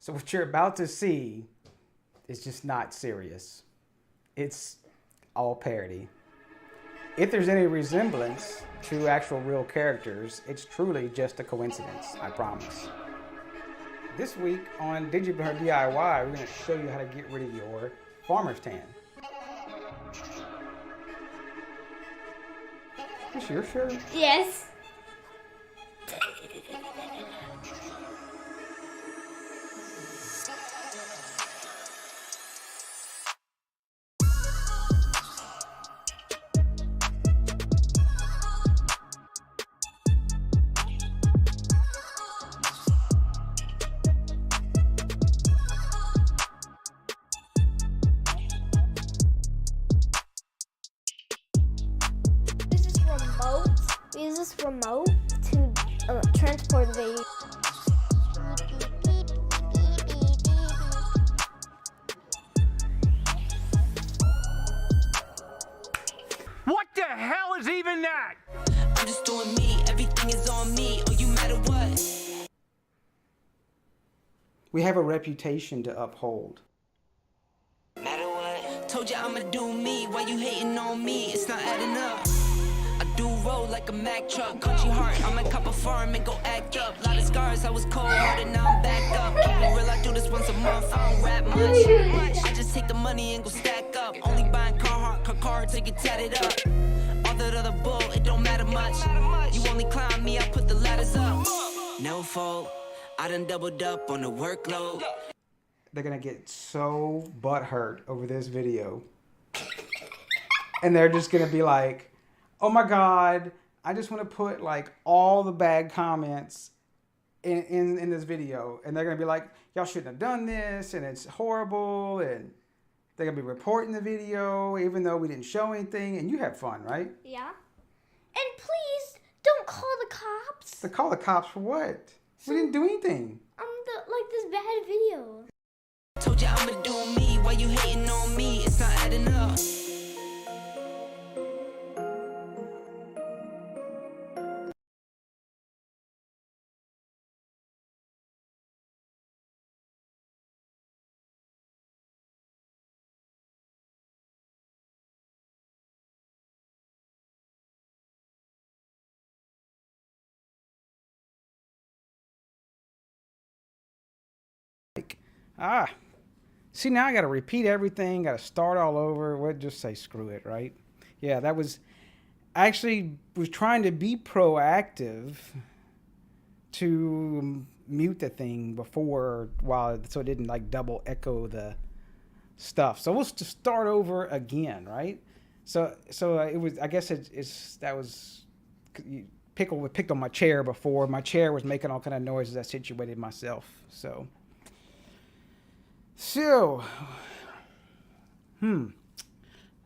So what you're about to see is just not serious. It's all parody. If there's any resemblance to actual real characters, it's truly just a coincidence, I promise. This week on Digital DIY, we're going to show you how to get rid of your farmer's tan. Is this your shirt? Yes. We use this remote to transport the What the hell is even that? I'm just doing me, everything is on me, or you matter what? We have a reputation to uphold. Matter what? Told you I'ma do me, why you hating on me? It's not adding up. I do roll like a Mack truck, country heart, I might cop a farm and go act up. Lot of scars, I was cold-hearted, now I'm back up. Keep it real, I do this once a month, I don't rap much. I just take the money and go stack up. Only buying car to get tatted up. All that other bull, it don't matter much. You only climb me, I put the ladders up. No fault, I done doubled up on the workload. They're gonna get so butthurt over this video. And they're just gonna be like, oh my God, I just want to put like all the bad comments in this video. And they're going to be like, y'all shouldn't have done this, and it's horrible, and they're going to be reporting the video even though we didn't show anything. And you have fun, right? Yeah. And please don't call the cops. To call the cops for what? We didn't do anything. Like this bad video. Told you I'ma do me, why you hating on me? It's not adding up. See, now I got to repeat everything, got to start all over. We'll just say screw it, right? Yeah, that was actually was trying to be proactive to mute the thing before, so it didn't like double echo the stuff. So we'll just start over again, right? So it was, I guess that was picked on my chair before. My chair was making all kind of noises. I situated myself, so. Now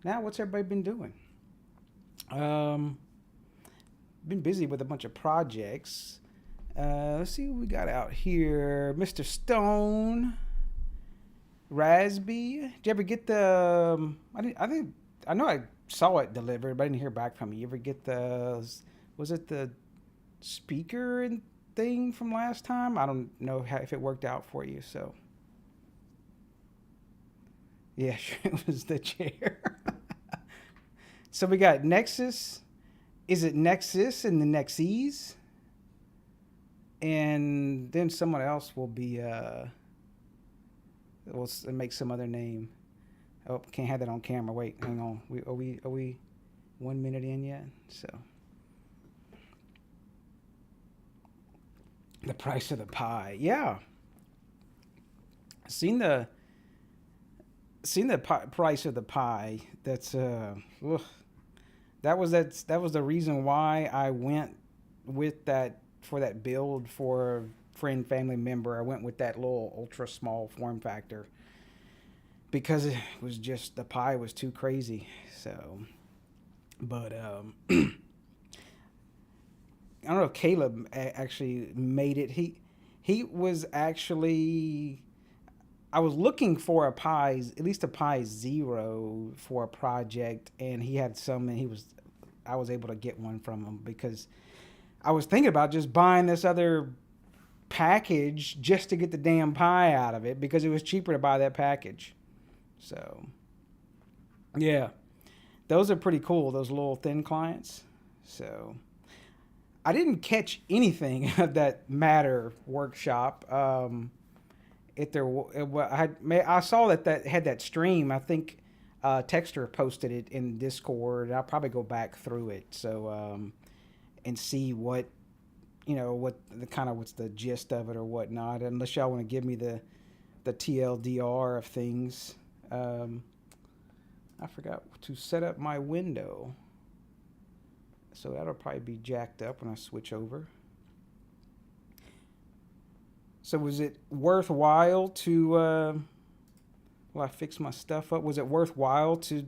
what's everybody been doing? Been busy with a bunch of projects. Let's see what we got out here. Mr. Stone, Raspy. Did you ever get the? I know I saw it delivered, but I didn't hear back from you. You ever get the? Was it the speaker and thing from last time? I don't know if it worked out for you. So. Yeah, sure, it was the chair. So we got Nexus. Is it Nexus and the Nexes? And then someone else will be, we'll make some other name. Oh, can't have that on camera. Wait, hang on. Are we 1 minute in yet? So. The price of the pie. Yeah. Seen the price of the pie. That's that was the reason why I went with that for that build for a friend family member. I went with that little ultra small form factor because it was just, the pie was too crazy. So, but I don't know if Caleb actually made it. He was actually, I was looking for at least a Pi Zero for a project, and he had some, and I was able to get one from him because I was thinking about just buying this other package just to get the damn pie out of it because it was cheaper to buy that package. So, yeah, those are pretty cool, those little thin clients. So, I didn't catch anything of that Matter workshop. I saw that had that stream. I think Texter posted it in Discord. I'll probably go back through it and see what what's the gist of it or whatnot. Unless y'all want to give me the TLDR of things. I forgot to set up my window, so that'll probably be jacked up when I switch over. So was it worthwhile to, while I fix my stuff up, was it worthwhile to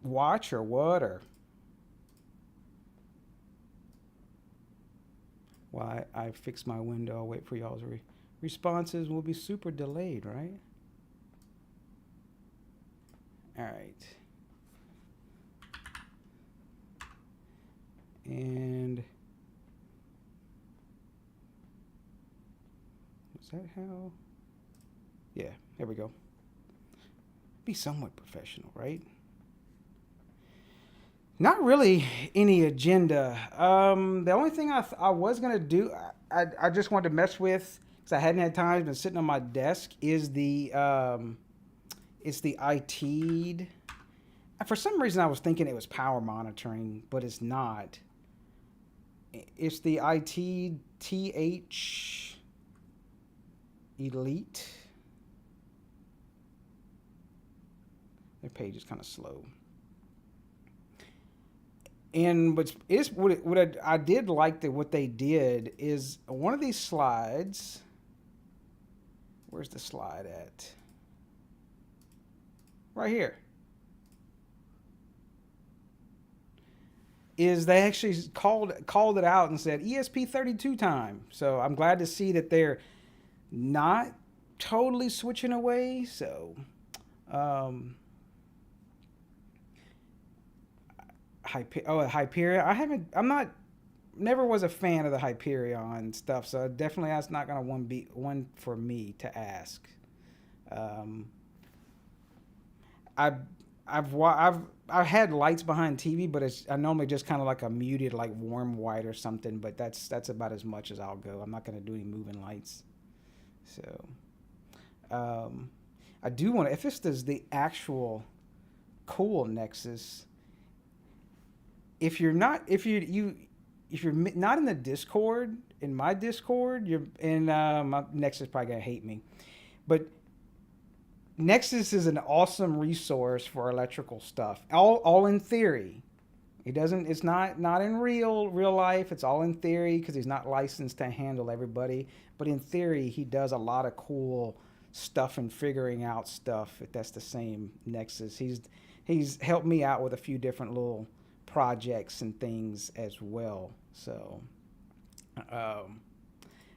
watch or what? Or while I fix my window, I'll wait for y'all's responses. Will be super delayed, right? All right. And is that how? Yeah, there we go. Be somewhat professional, right? Not really any agenda. The only thing I was gonna do, I just wanted to mess with, because I hadn't had time, been sitting on my desk, is the it's the IT. For some reason, I was thinking it was power monitoring, but it's not. It's the IT TH Elite. Their page is kind of slow. And what I did like that what they did is one of these slides. Where's the slide at? Right here. Is they actually called it out and said ESP32 time. So I'm glad to see that they're not totally switching away. So Hyperion. Never was a fan of the Hyperion stuff. So definitely that's not gonna be one for me to ask. I've had lights behind TV, but I normally just kind of like a muted, like warm white or something. But that's about as much as I'll go. I'm not gonna do any moving lights. So, I do want to. If this is the actual cool Nexus, if you're not in the Discord, in my Discord, my Nexus probably gonna hate me, but Nexus is an awesome resource for electrical stuff. All in theory. It's not in real life. It's all in theory because he's not licensed to handle everybody. But in theory, he does a lot of cool stuff and figuring out stuff. If that's the same Nexus. He's helped me out with a few different little projects and things as well. So,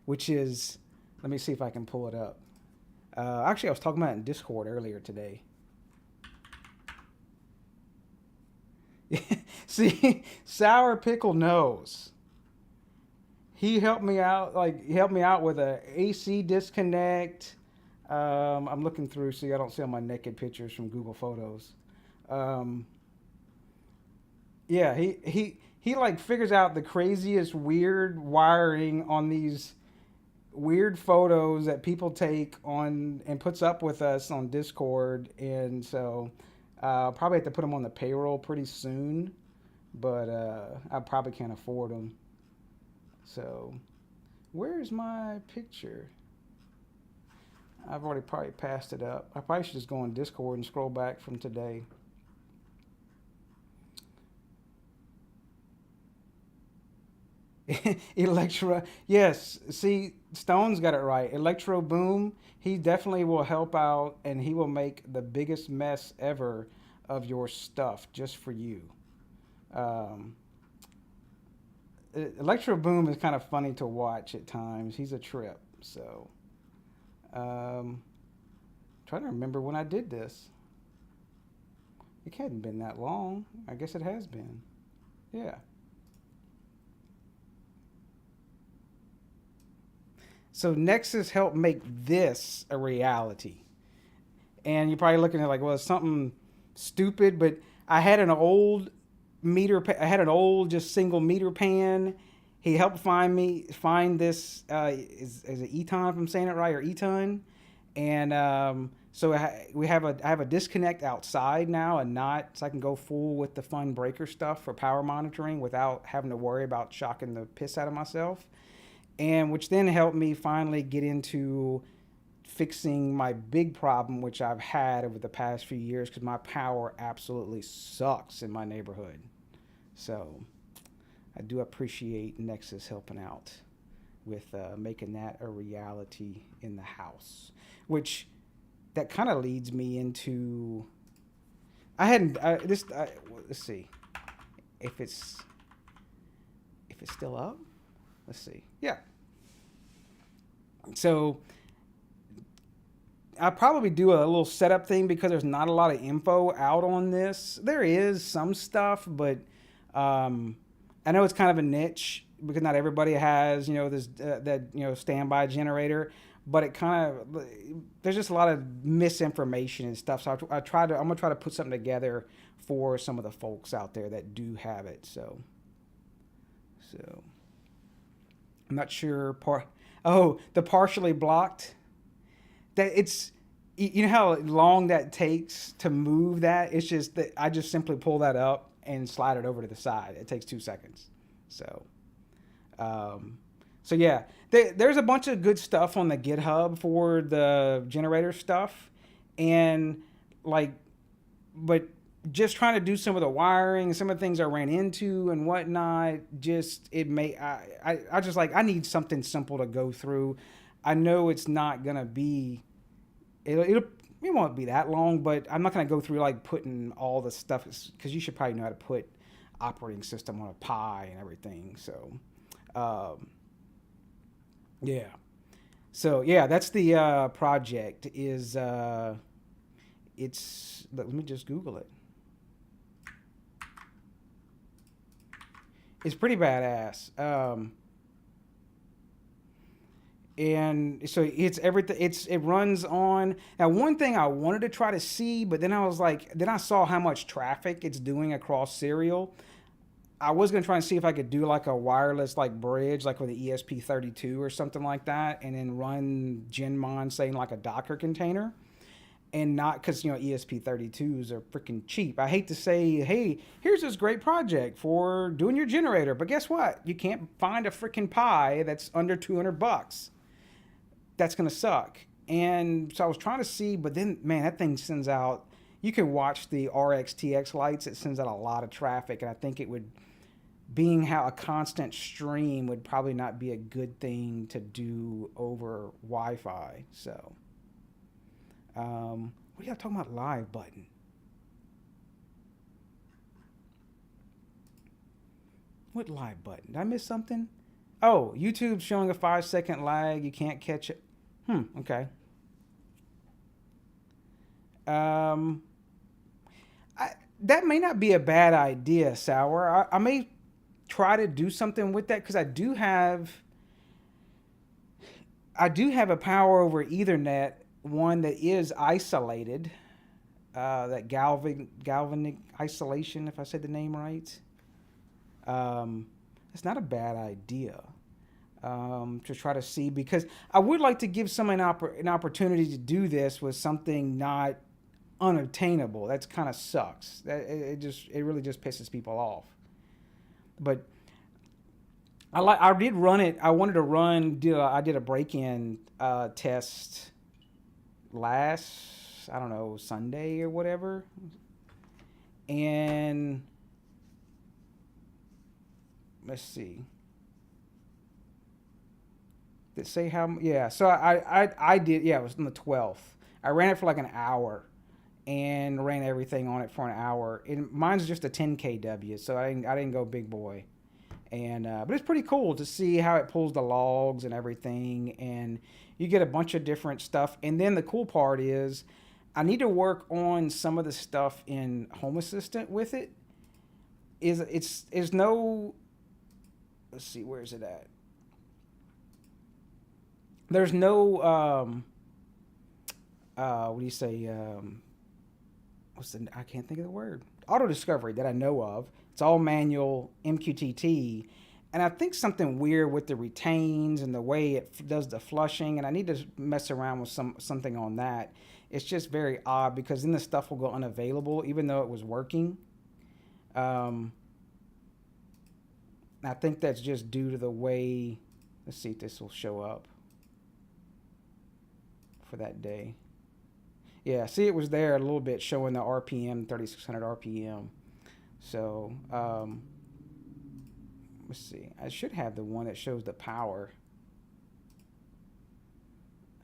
which is, let me see if I can pull it up. Actually, I was talking about it in Discord earlier today. See, Sour Pickle knows. He helped me out. He helped me out with a AC disconnect. I'm looking through, see, I don't see all my naked pictures from Google Photos. Yeah, he figures out the craziest weird wiring on these weird photos that people take on and puts up with us on Discord, and so I'll probably have to put them on the payroll pretty soon, but I probably can't afford them. So where's my picture? I've already probably passed it up. I probably should just go on Discord and scroll back from today. Electro, yes. See, Stone's got it right. Electro Boom, he definitely will help out, and he will make the biggest mess ever of your stuff just for you. Electro Boom is kind of funny to watch at times. He's a trip. So, trying to remember when I did this. It hadn't been that long. I guess it has been. Yeah. So Nexus helped make this a reality. And you're probably looking at like, well, it's something stupid, but I had an old I had an old just single meter pan. He helped find this is it Eton, if I'm saying it right, or Eton. And so I have a disconnect outside now, and not so I can go full with the fun breaker stuff for power monitoring without having to worry about shocking the piss out of myself. And which then helped me finally get into fixing my big problem, which I've had over the past few years, because my power absolutely sucks in my neighborhood. So I do appreciate Nexus helping out with making that a reality in the house, which that kind of leads me into let's see if it's still up. Let's see. Yeah. So I'll probably do a little setup thing because there's not a lot of info out on this. There is some stuff, but I know it's kind of a niche because not everybody has, this standby generator. But it there's just a lot of misinformation and stuff. So I'm gonna try to put something together for some of the folks out there that do have it. So I'm not sure. The partially blocked. That it's, how long that takes to move that. It's just that I just simply pull that up and slide it over to the side. It takes 2 seconds. So yeah, there's a bunch of good stuff on the GitHub for the generator stuff, and but just trying to do some of the wiring, some of the things I ran into and whatnot, I need something simple to go through. I know it's not gonna be, it won't be that long, but I'm not gonna go through putting all the stuff, because you should probably know how to put operating system on a Pi and everything. So, yeah. So yeah, that's the project. Let me just Google it. It's pretty badass. And so it's everything. It runs on. Now, one thing I wanted to try to see, but then I saw how much traffic it's doing across serial. I was going to try and see if I could do a wireless bridge, with the ESP32 or something like that, and then run Genmon, saying a Docker container. And not because, ESP32s are freaking cheap. I hate to say, hey, here's this great project for doing your generator. But guess what? You can't find a freaking Pi that's under $200. That's going to suck. And so I was trying to see, but then, man, that thing sends out, you can watch the RxTX lights. It sends out a lot of traffic. And I think it would, being how a constant stream would probably not be a good thing to do over Wi-Fi. So. What are y'all talking about live button? What live button? Did I miss something? Oh, YouTube's showing a 5-second lag. You can't catch it. Okay. That may not be a bad idea, Sour. I may try to do something with that, because I do have a power over Ethernet, one that is isolated, that galvanic isolation, if I said the name right. It's not a bad idea to try to see, because I would like to give someone an opportunity to do this with something not unobtainable. That kind of sucks. It really just pisses people off. But I did run it. I wanted to I did a break-in test last, I don't know, Sunday or whatever. And let's see. Did it say how? Yeah. So I did. Yeah, it was on the 12th. I ran it for an hour, and ran everything on it for an hour. And mine's just a 10 kW, so I didn't go big boy. And but it's pretty cool to see how it pulls the logs and everything, and you get a bunch of different stuff. And then the cool part is, I need to work on some of the stuff in Home Assistant with it. It's no, let's see, where is it at? there's no what do you say? I can't think of the word. Auto discovery that I know of. It's all manual MQTT, and I think something weird with the retains and the way it does the flushing. And I need to mess around with something on that. It's just very odd because then the stuff will go unavailable even though it was working. I think that's just due to the way. Let's see if this will show up for that day. Yeah, see, it was there a little bit showing the RPM, 3600 RPM. So, let's see. I should have the one that shows the power.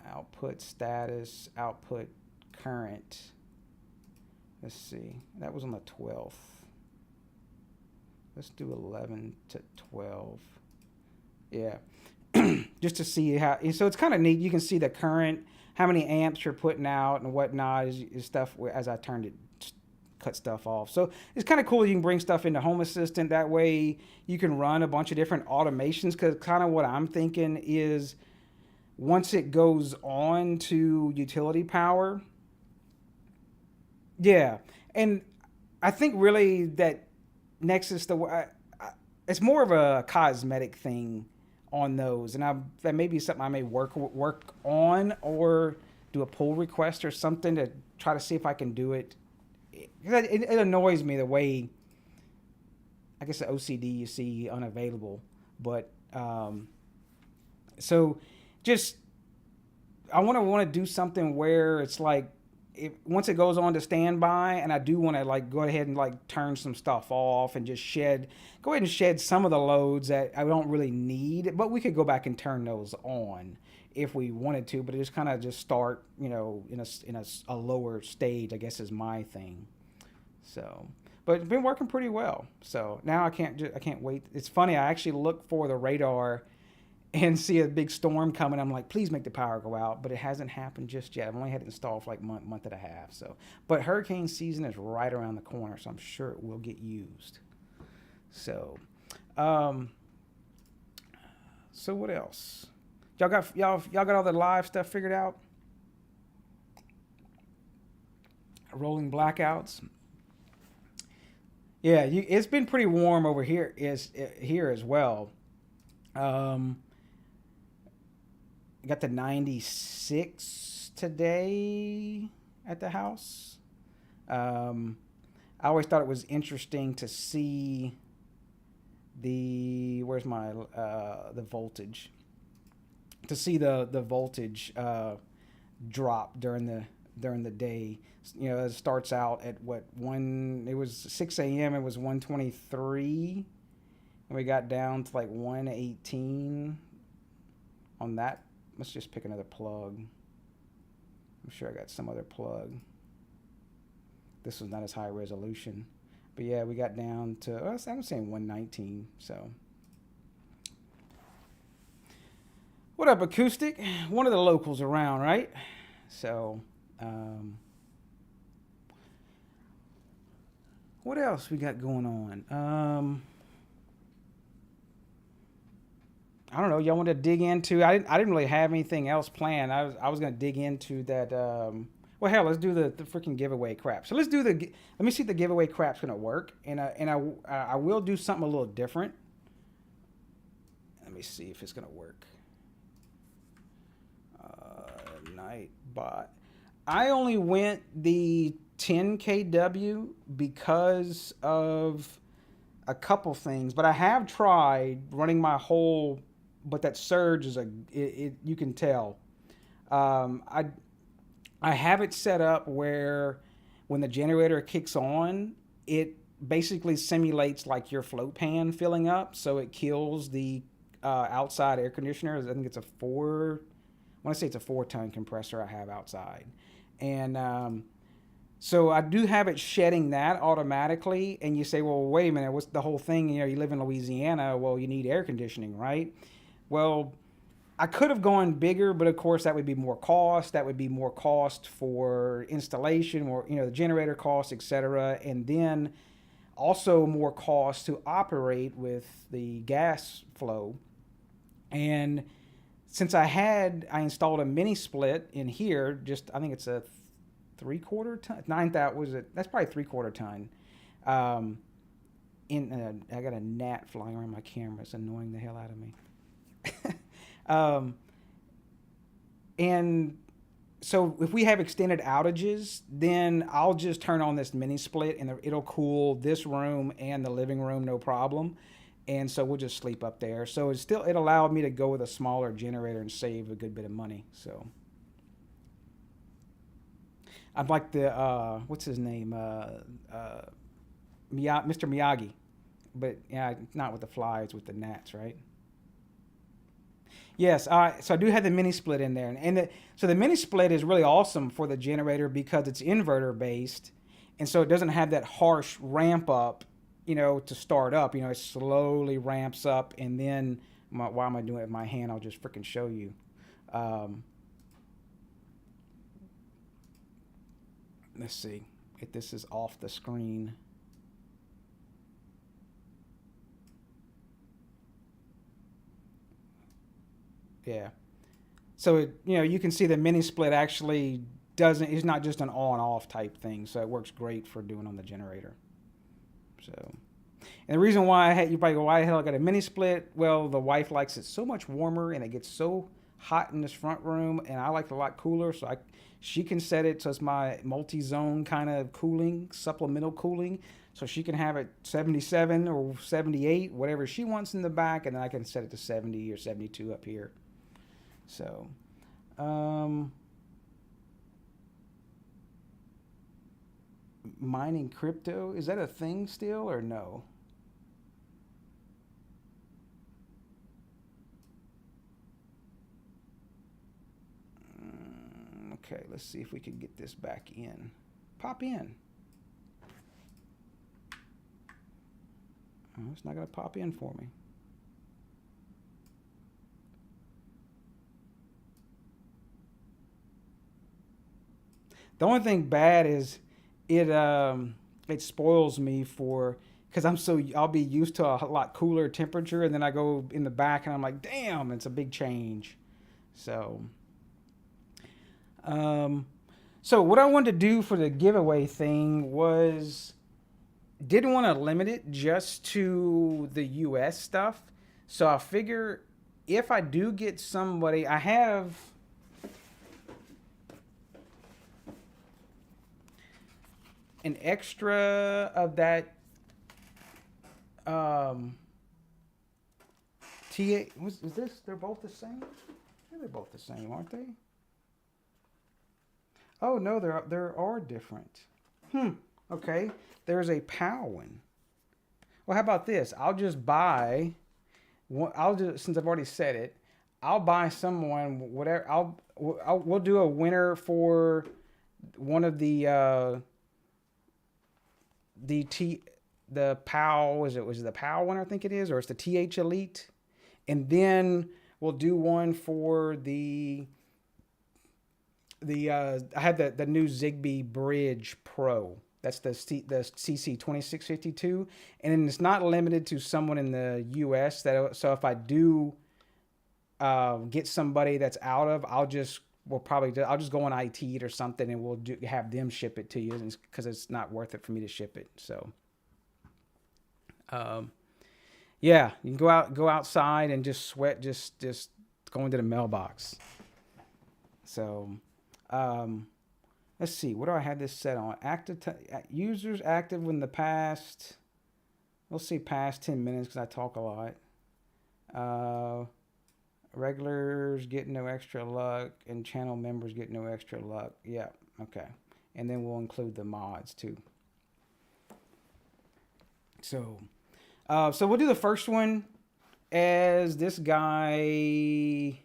Output status, output current. Let's see. That was on the 12th. Let's do 11 to 12. Yeah. Just to see how, so it's kind of neat. You can see the current, how many amps you're putting out and whatnot is stuff as I turned it, cut stuff off. So it's kind of cool. You can bring stuff into Home Assistant. That way you can run a bunch of different automations, because kind of what I'm thinking is once it goes on to utility power. Yeah. And I think really that Nexus, it's more of a cosmetic thing on those, and that may be something I may work on, or do a pull request or something to try to see if I can do it. It annoys me the way, I guess, the OCD you see unavailable, but so just I want to do something where it's like, once it goes on to standby, and I do want to like go ahead and like turn some stuff off and just go ahead and shed some of the loads that I don't really need, but we could go back and turn those on if we wanted to, but it just kind of just start, in a lower stage, I guess, is my thing. So, but it's been working pretty well. So now I can't wait. It's funny. I actually look for the radar and see a big storm coming. I'm like, please make the power go out, but it hasn't happened just yet. I've only had it installed for like month and a half. So, but hurricane season is right around the corner, so I'm sure it will get used. So, so what else? Y'all got all the live stuff figured out? Rolling blackouts. Yeah, it's been pretty warm over here as well. Got the 96 today at the house. I always thought it was interesting to see the voltage. To see the voltage drop during the day. It starts out at it was 6 a.m. It was 123, and we got down to like 118 on that. Let's just pick another plug. I'm sure I got some other plug. This was not as high resolution. But yeah, we got down to, I'm saying 119. So, what up, Acoustic? One of the locals around, right? So, what else we got going on? I don't know. Y'all want to dig into? I didn't really have anything else planned. I was going to dig into that. Well, hell, let's do the freaking giveaway crap. So let's do let me see if the giveaway crap's going to work, and I will do something a little different. Let me see if it's going to work. Nightbot. I only went the 10 kW because of a couple things, but I have tried running my whole. But that surge is you can tell. I have it set up where when the generator kicks on, it basically simulates like your float pan filling up, so it kills the outside air conditioner. I think it's I want to say it's a 4-ton compressor I have outside, and so I do have it shedding that automatically. And you say, well, wait a minute, what's the whole thing? You live in Louisiana, well, you need air conditioning, right? Well, I could have gone bigger, but of course that would be more cost. That would be more cost for installation, or the generator costs, etc. And then also more cost to operate with the gas flow. And since I installed a mini split in here, I think it's a 3/4 ton, 9,000, was it? That's probably 3/4 ton. I got a gnat flying around my camera. It's annoying the hell out of me. And so if we have extended outages, then I'll just turn on this mini split and it'll cool this room and the living room, no problem. And so we'll just sleep up there. So it allowed me to go with a smaller generator and save a good bit of money. So I'd like the, what's his name? Mr. Miyagi. But yeah, not with the flies, with the gnats, right? Yes, so I do have the mini split in there. So the mini split is really awesome for the generator because it's inverter based. And so it doesn't have that harsh ramp up, to start up. It slowly ramps up. And then, why am I doing it with my hand? I'll just freaking show you. Let's see if this is off the screen. Yeah. So you can see the mini split actually it's not just an on off type thing. So it works great for doing on the generator. So, and the reason why you probably go, why the hell I got a mini split? Well, the wife likes it so much warmer and it gets so hot in this front room, and I like it a lot cooler. So she can set it so it's my multi-zone kind of cooling, supplemental cooling. So she can have it 77 or 78, whatever she wants in the back, and then I can set it to 70 or 72 up here. So, mining crypto, is that a thing still or no? Okay, let's see if we can get this back in. Pop in. Oh, it's not going to pop in for me. The only thing bad is it spoils me because I'll be used to a lot cooler temperature, and then I go in the back and I'm like, damn, it's a big change. So what I wanted to do for the giveaway thing was didn't want to limit it just to the US stuff. So I figure if I do get somebody, I have an extra of that T8. Is this? They're both the same? Yeah, they're both the same, aren't they? Oh no, there are different. Okay. There's a POW one. Well, how about this? I'll just buy one. Since I've already said it, I'll buy someone whatever. We'll do a winner for one of the POW. Was it the POW one? I think it is, or it's the TH Elite, and then we'll do one for the I had the new Zigbee Bridge Pro. That's the CC 2652, and then it's not limited to someone in the U.S. So if I do get somebody that's out of, I'll just go on IT or something, and we'll have them ship it to you, because it's not worth it for me to ship it. So, yeah, you can go outside and just sweat, just go into the mailbox. So, let's see, what do I have this set on? Users active in the past. We'll see past 10 minutes because I talk a lot. Regulars get no extra luck, and channel members get no extra luck. Yeah, okay. And then we'll include the mods too. So we'll do the first one as this guy.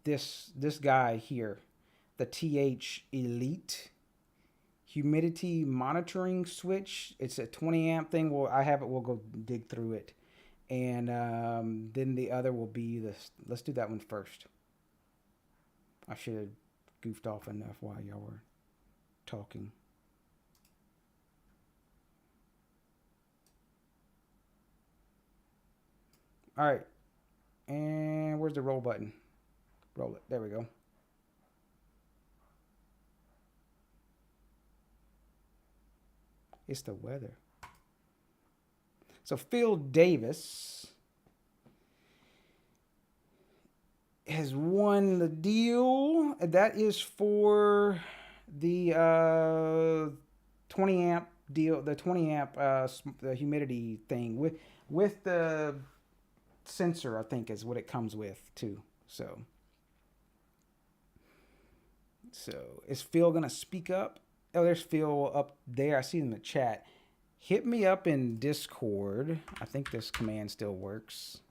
This guy here, the TH Elite humidity monitoring switch. It's a 20 amp thing. We'll go dig through it. And then the other will be this. Let's do that one first. I should have goofed off enough while y'all were talking. All right. And where's the roll button? Roll it. There we go. It's the weather. So Phil Davis has won the deal. That is for the 20 amp deal, the 20 amp the humidity thing with the sensor, I think is what it comes with too. So is Phil gonna speak up? Oh, there's Phil up there. I see him in the chat. Hit me up in Discord. I think this command still works.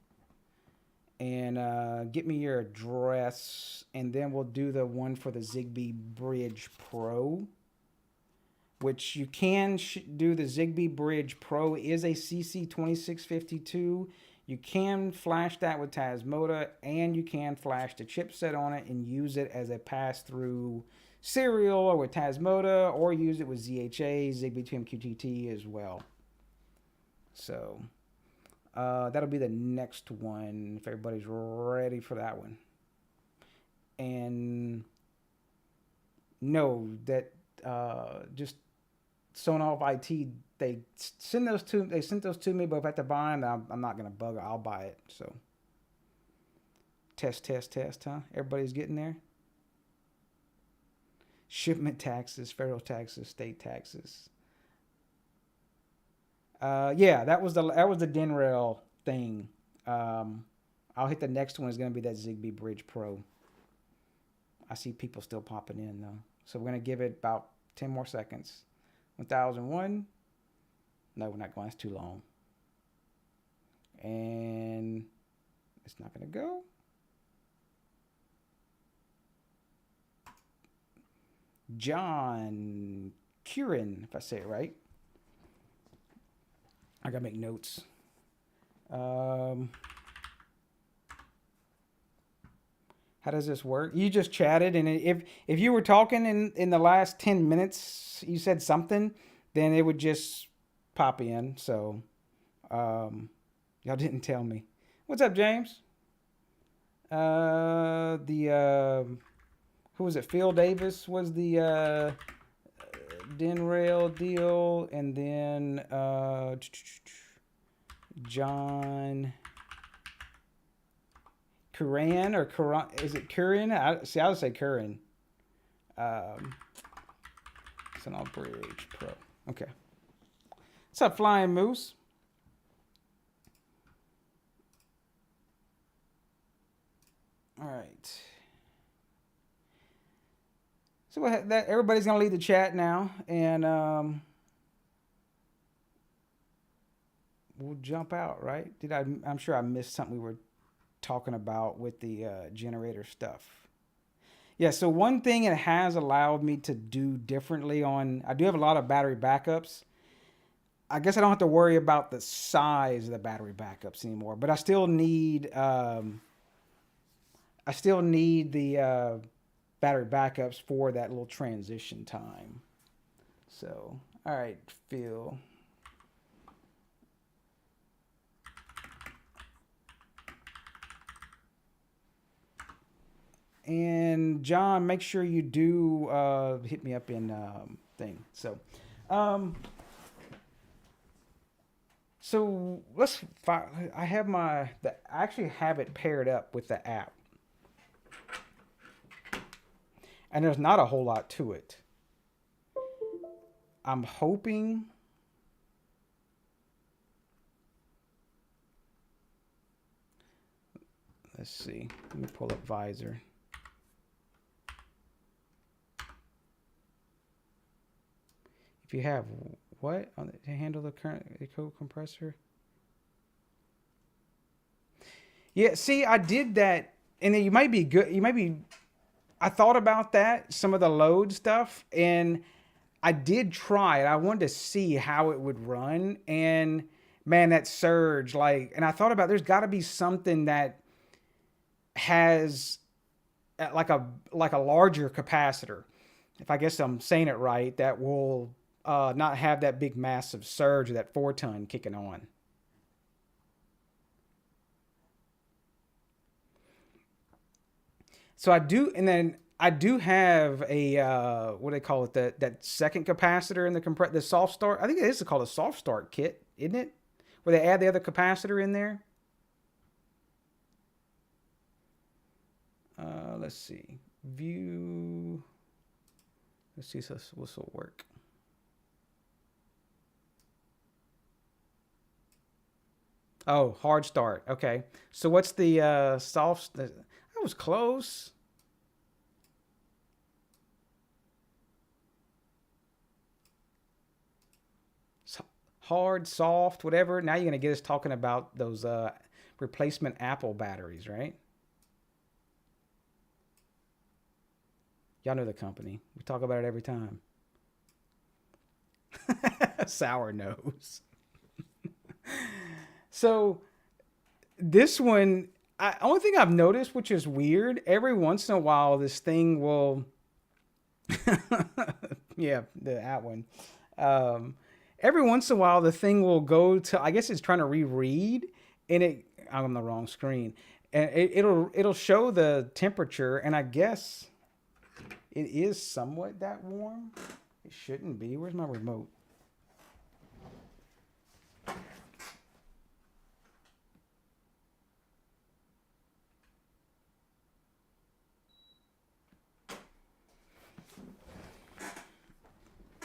And get me your address, and then we'll do the one for the Zigbee Bridge Pro, which you can do. The Zigbee Bridge Pro is a CC2652. You can flash that with Tasmota, and you can flash the chipset on it and use it as a pass-through serial or with Tasmota, or use it with ZHA, Zigbee TMQTT as well. So that'll be the next one if everybody's ready for that one. And no, that just Sonoff IT, they sent those to me, but if I have to buy them, I'm not gonna bug it. I'll buy it. So test, huh? Everybody's getting there. Shipment taxes, federal taxes, state taxes. Yeah, that was the Generac thing. I'll hit the next one. Is going to be that Zigbee Bridge Pro. I see people still popping in though, so we're going to give it about 10 more seconds. 1001. No, we're not going. That's too long. And it's not going to go. John Curran, if I say it right. I gotta make notes. How does this work? You just chatted, and if you were talking in the last 10 minutes, you said something, then it would just pop in. So y'all didn't tell me. What's up, James? Who was it? Phil Davis was the Generac deal, and then John Curran or Curran? Is it Curran? I would say Curran. Sonoff Bridge Pro. Okay. What's up, Flying Moose? All right. So everybody's gonna leave the chat now, and we'll jump out, right? I'm sure I missed something we were talking about with the generator stuff. Yeah. So one thing it has allowed me to do differently I do have a lot of battery backups. I guess I don't have to worry about the size of the battery backups anymore, but I still need the battery backups for that little transition time. So, all right, Phil. And John, make sure you do hit me up in thing. So, I actually have it paired up with the app. And there's not a whole lot to it. I'm hoping. Let's see. Let me pull up Visor. If you have what on to handle the current echo compressor? Yeah, see, I did that, and you might be good. You might be. I thought about that, some of the load stuff, and I did try it. I wanted to see how it would run, and man, that surge, and I thought about there's got to be something that has like a larger capacitor, if I guess I'm saying it right, that will not have that big massive surge of that 4-ton kicking on. So I do, and then I do have a what do they call it? That second capacitor in the soft start. I think it is called a soft start kit, isn't it? Where they add the other capacitor in there. Let's see. View. Let's see if this will work. Oh, hard start. Okay. So what's the soft? That was close. Hard, soft, whatever. Now you're going to get us talking about those replacement Apple batteries, right? Y'all know the company. We talk about it every time. Sour nose. So this one, only thing I've noticed, which is weird, every once in a while this thing will, yeah, that one. Every once in a while the thing will go to, I guess it's trying to reread, and I'm on the wrong screen, and it'll show the temperature, and I guess it is somewhat that warm. It shouldn't be. Where's my remote?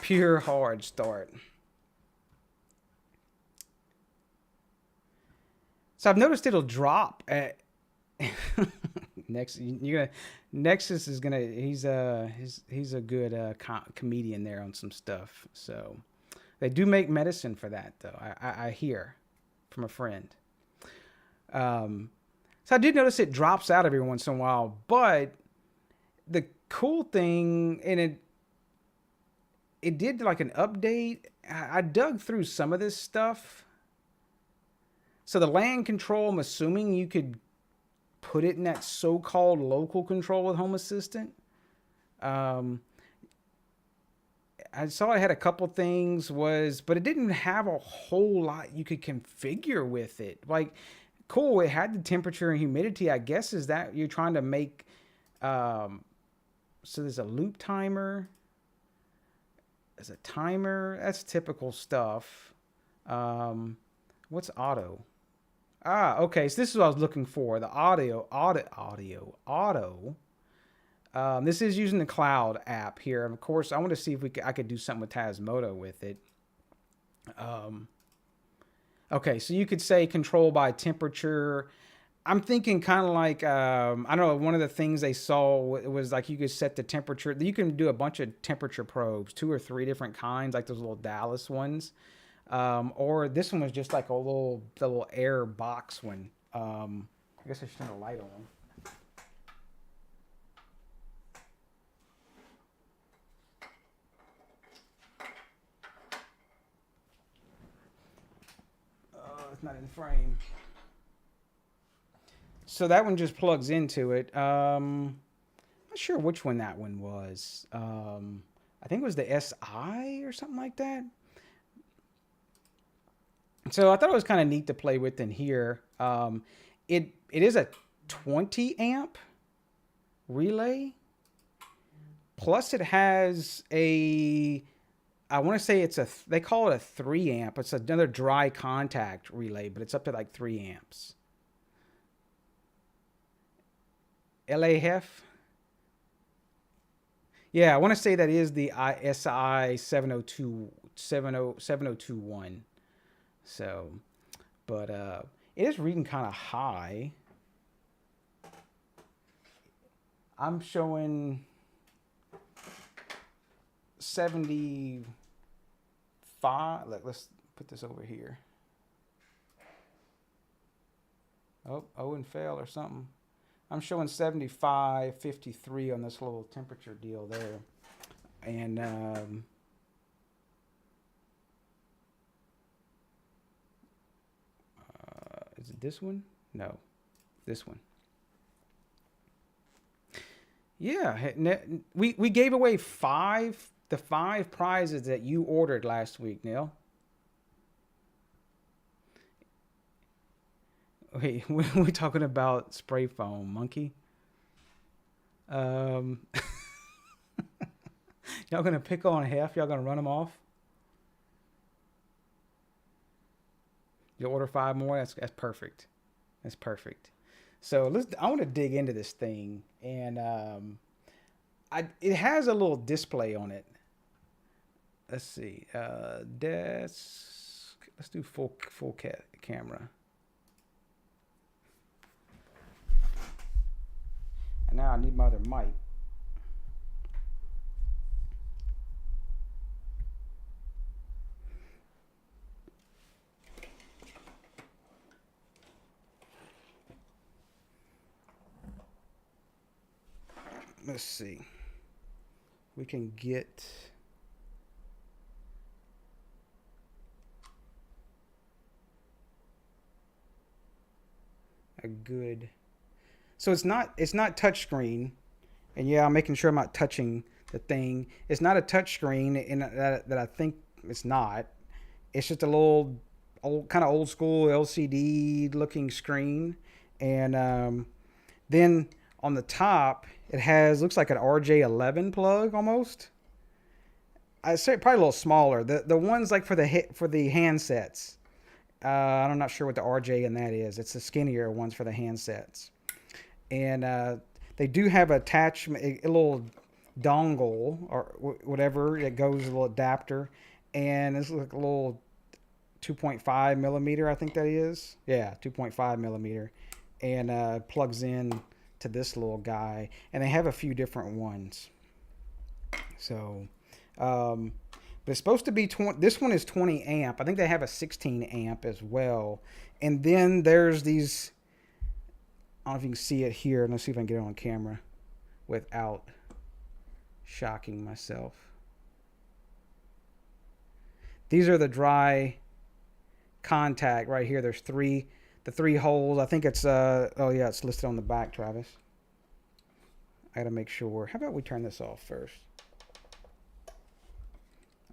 Pure hard start. So I've noticed it'll drop at Nexus is gonna he's a good comedian there on some stuff. So they do make medicine for that though. I hear from a friend. So I did notice it drops out every once in a while, but the cool thing, and it did like an update. I dug through some of this stuff. So the LAN control, I'm assuming you could put it in that so-called local control with Home Assistant. I saw it had a couple things, but it didn't have a whole lot you could configure with it. Like, cool, it had the temperature and humidity. I guess is that you're trying to make. So there's a loop timer. There's a timer. That's typical stuff. What's auto? Okay. So this is what I was looking for. The auto. This is using the cloud app here. Of course, I want to see if I could do something with Tasmota with it. Okay, so you could say control by temperature. I'm thinking kind of like, I don't know, one of the things they saw was like you could set the temperature. You can do a bunch of temperature probes, 2 or 3 different kinds, like those little Dallas ones. Or this one was just like the little air box one. I guess I should turn the light on. It's not in frame. So that one just plugs into it. Not sure which one that one was. I think it was the SI or something like that. So I thought it was kind of neat to play with in here. It is a 20 amp relay. Plus it has I want to say they call it a 3 amp. It's another dry contact relay, but it's up to like 3 amps. LAF. Yeah, I want to say that is the SI 7021. So, but it is reading kind of high. I'm showing 75. Let's put this over here. Oh, and fail or something. I'm showing 75.53 on this little temperature deal there. And is it this one? No, this one. Yeah, we gave away the 5 prizes that you ordered last week, Neil. Wait, we're talking about spray foam, monkey. Y'all gonna pick on half? Y'all gonna run them off? You order 5 more? That's perfect. That's perfect. So I want to dig into this thing, and it has a little display on it. Let's see. Desk. Let's do full camera. And now I need my other mic. Let's see. We can get a good. So it's not touchscreen, and yeah, I'm making sure I'm not touching the thing. It's not a touchscreen, and that I think it's not. It's just a little kind of old school LCD looking screen, and then on the top it looks like an RJ11 plug almost. I say probably a little smaller. The ones like for the handsets. I'm not sure what the RJ in that is. It's the skinnier ones for the handsets. And they do have attachment, a little dongle or whatever. It goes, a little adapter. And it's like a little 2.5 millimeter, I think that is. Yeah, 2.5 millimeter. And plugs in to this little guy. And they have a few different ones. So, but it's supposed to be this one is 20 amp. I think they have a 16 amp as well. And then there's these, I don't know if you can see it here. Let's see if I can get it on camera without shocking myself. These are the dry contact right here. There's the three holes. I think it's oh yeah, it's listed on the back, Travis. I gotta make sure. How about we turn this off first?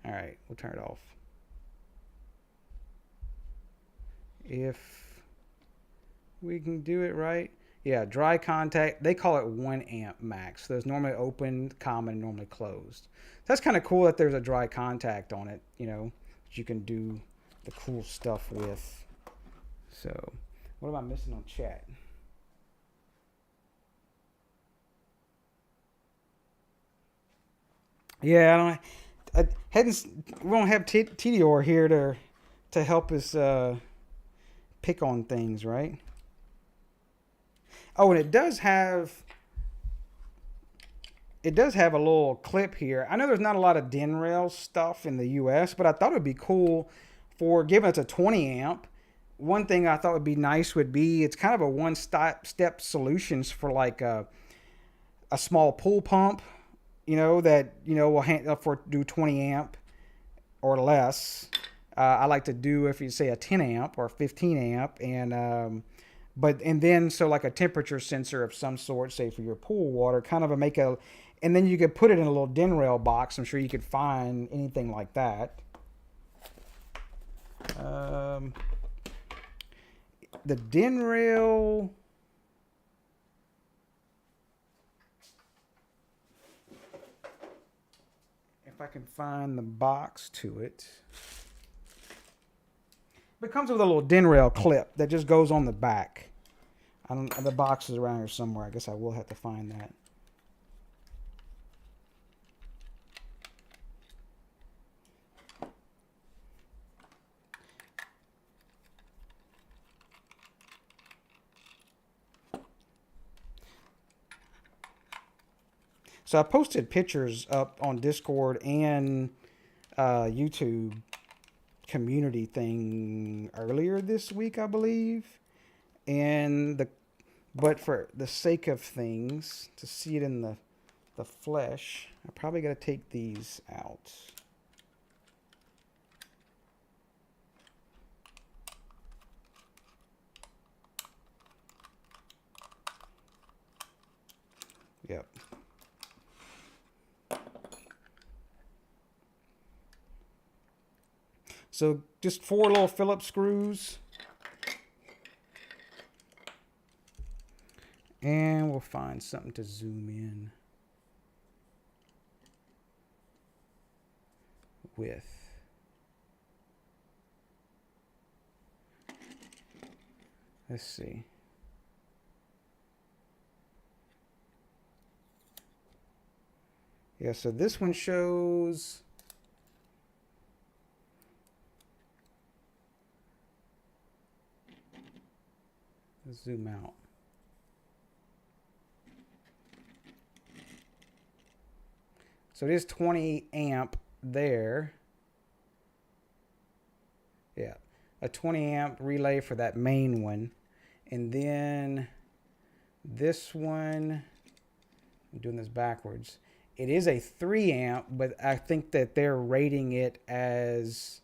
All right, we'll turn it off. If we can do it right. Yeah, dry contact. They call it 1 amp max. So there's normally open, common, normally closed. That's kind of cool that there's a dry contact on it, you know, that you can do the cool stuff with. So, what am I missing on chat? Yeah, we don't have Tedior here to help us pick on things, right? Oh, and it does have a little clip here. I know there's not a lot of DIN rail stuff in the US, but I thought it would be cool for giving us a 20 amp. One thing I thought would be nice would be it's kind of a one-step solutions for like a small pool pump, you know, that, you know, will do 20 amp or less. I like to do, if you say a 10 amp or 15 amp, and then so like a temperature sensor of some sort, say for your pool water, kind of and then you could put it in a little DIN rail box. I'm sure you could find anything like that. The DIN rail. If I can find the box to it. It comes with a little DIN rail clip that just goes on the back. The box is around here somewhere. I guess I will have to find that. So I posted pictures up on Discord and YouTube community thing earlier this week, I believe. But for the sake of things, to see it in the flesh, I probably got to take these out. Yep. So just 4 little Phillips screws. And we'll find something to zoom in with. Let's see. Yeah, so this one shows let's zoom out. So it is 20 amp there. Yeah, a 20 amp relay for that main one. And then this one, I'm doing this backwards. It is a 3 amp, but I think that they're rating it as,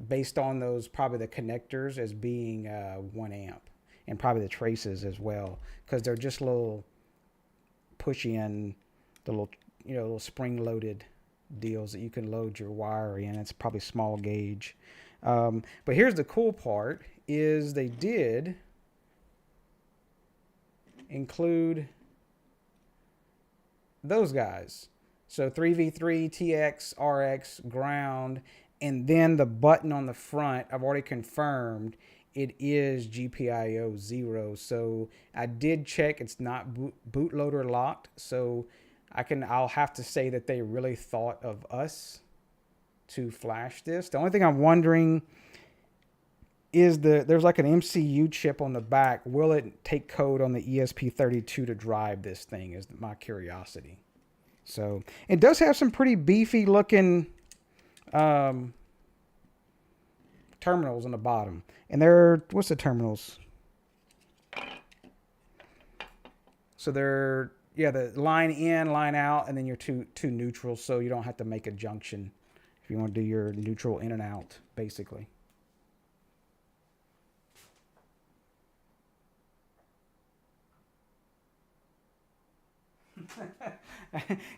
based on those, probably the connectors, as being 1 amp. And probably the traces as well, because they're just little push in, the little, you know, little spring loaded deals that you can load your wire in. It's probably small gauge. But here's the cool part, is they did include those guys. So 3v3, TX, RX, ground, and then the button on the front, I've already confirmed it is GPIO 0. So I did check, it's not bootloader locked. So I'll have to say that they really thought of us to flash this. The only thing I'm wondering is there's like an MCU chip on the back. Will it take code on the ESP32 to drive this thing, is my curiosity. So it does have some pretty beefy looking terminals on the bottom. And what's the terminals? So they're, yeah, the line in, line out, and then your two neutrals, so you don't have to make a junction if you want to do your neutral in and out, basically.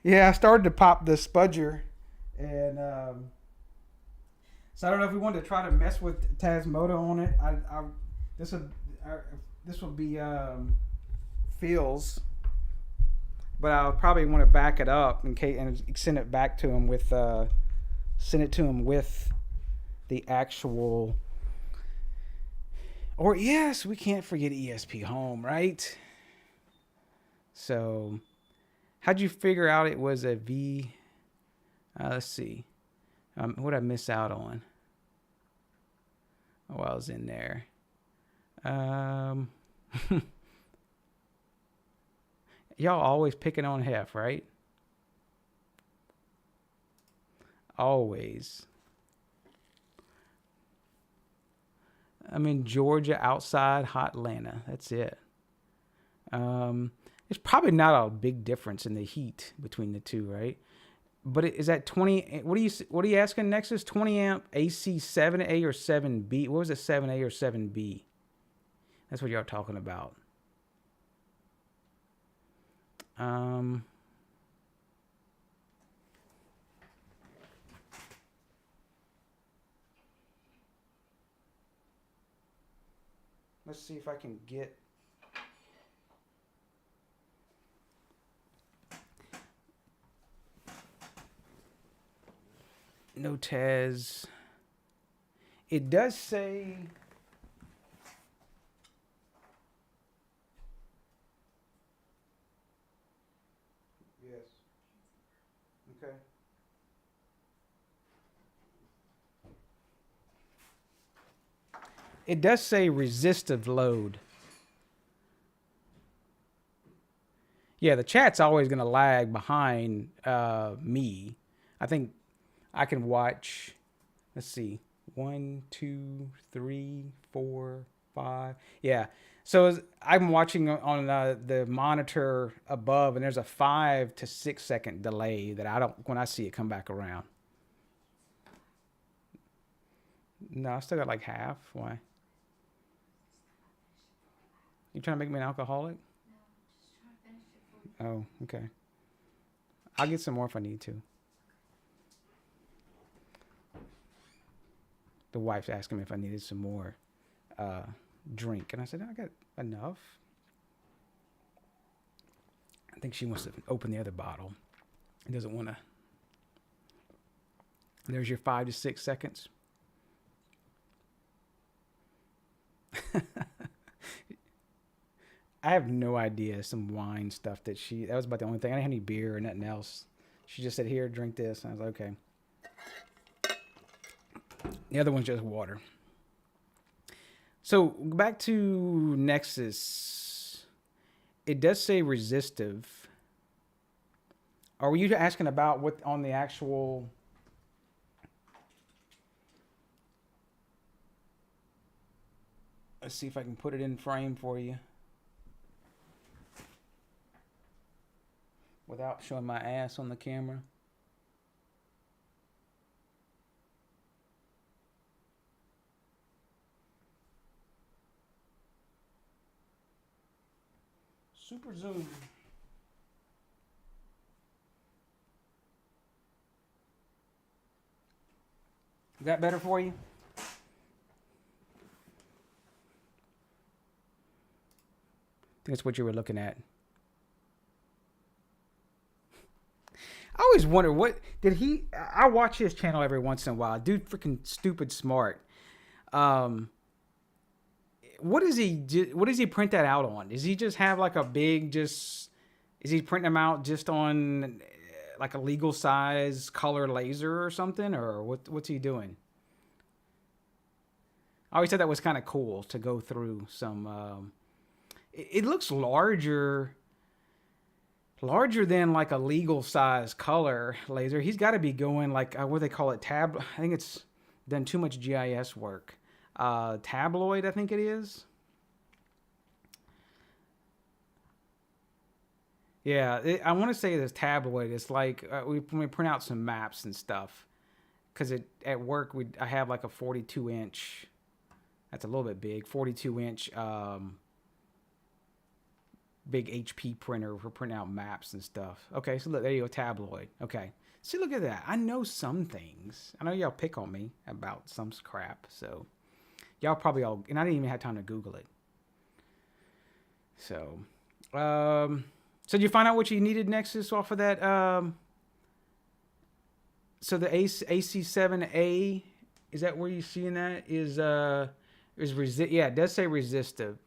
Yeah, I started to pop the spudger, and so I don't know if we wanted to try to mess with Tasmota on it. This will be Phil's, but I'll probably want to back it up in case and send it back to him with send it to him with the actual. Or yes, we can't forget ESP Home, right? So, how'd you figure out it was a V? Let's see. What did I miss out on? Oh, I was in there. Y'all always picking on Hef, right? Always. I'm in Georgia, outside hot Atlanta. That's it. It's probably not a big difference in the heat between the two, right? But is that 20? What are you asking next? Is 20 amp AC 7A or 7B? What was it, 7A or 7B? That's what y'all talking about. Let's see if I can get. No Taz. It does say. Yes. Okay. It does say resistive load. Yeah, the chat's always going to lag behind me. I think I can watch, let's see, 1, 2, 3, 4, 5. Yeah. So I'm watching on the monitor above, and there's a 5 to 6 second delay that I don't, when I see it come back around. No, I still got like half. Why? You trying to make me an alcoholic? No, I'm just trying to finish it for you. Oh, okay. I'll get some more if I need to. The wife's asking me if I needed some more drink. And I said, I got enough. I think she wants to open the other bottle. It doesn't want to. There's your 5 to 6 seconds. I have no idea. Some wine stuff that was about the only thing. I didn't have any beer or nothing else. She just said, here, drink this. And I was like, okay. The other one's just water. So back to Nexus. It does say resistive. Are you asking about what on the actual... Let's see if I can put it in frame for you without showing my ass on the camera. Super zoom. Is that better for you? I think that's what you were looking at. I always wonder what did he. I watch his channel every once in a while. Dude, freaking stupid smart. What does he print that out on? Does he just have like a big Is he printing them out just on like a legal size color laser or something, or what's he doing? I always thought that was kind of cool to go through some. It looks larger than like a legal size color laser. He's got to be going like what do they call it, I think it's done too much GIS work. Tabloid, I think it is. Yeah, I want to say it's tabloid. It's like when we print out some maps and stuff, because at work I have like a 42-inch. That's a little bit big. 42-inch. Big HP printer for printing out maps and stuff. Okay, so look, there you go, tabloid. Okay, see, look at that. I know some things. I know y'all pick on me about some crap, so y'all probably all, and I didn't even have time to Google it. So, so did you find out what you needed Nexus off of that? So the AC7A, is that where you seeing that? Yeah, it does say resistive.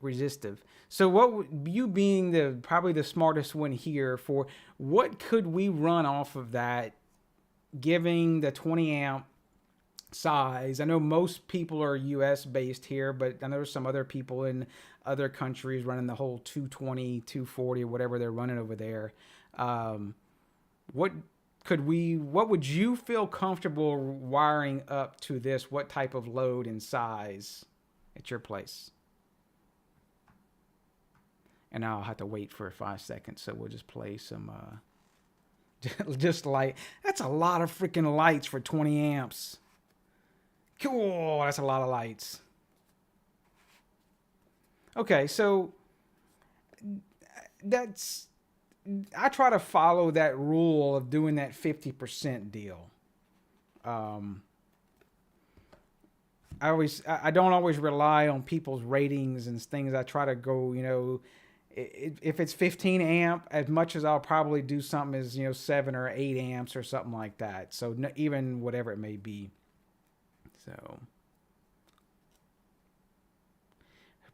So what you being probably the smartest one here for what could we run off of that, giving the 20 amp size? I know most people are US based here, but I know there's some other people in other countries running the whole 220, 240, whatever they're running over there. What would you feel comfortable wiring up to this? What type of load and size at your place? And I'll have to wait for 5 seconds, so we'll just play some just light. That's a lot of freaking lights for 20 amps. Cool, that's a lot of lights. Okay, so I try to follow that rule of doing that 50% deal. I don't always rely on people's ratings and things. I try to go, if it's 15 amp, as much as I'll probably do something as 7 or 8 amps or something like that. So even whatever it may be. So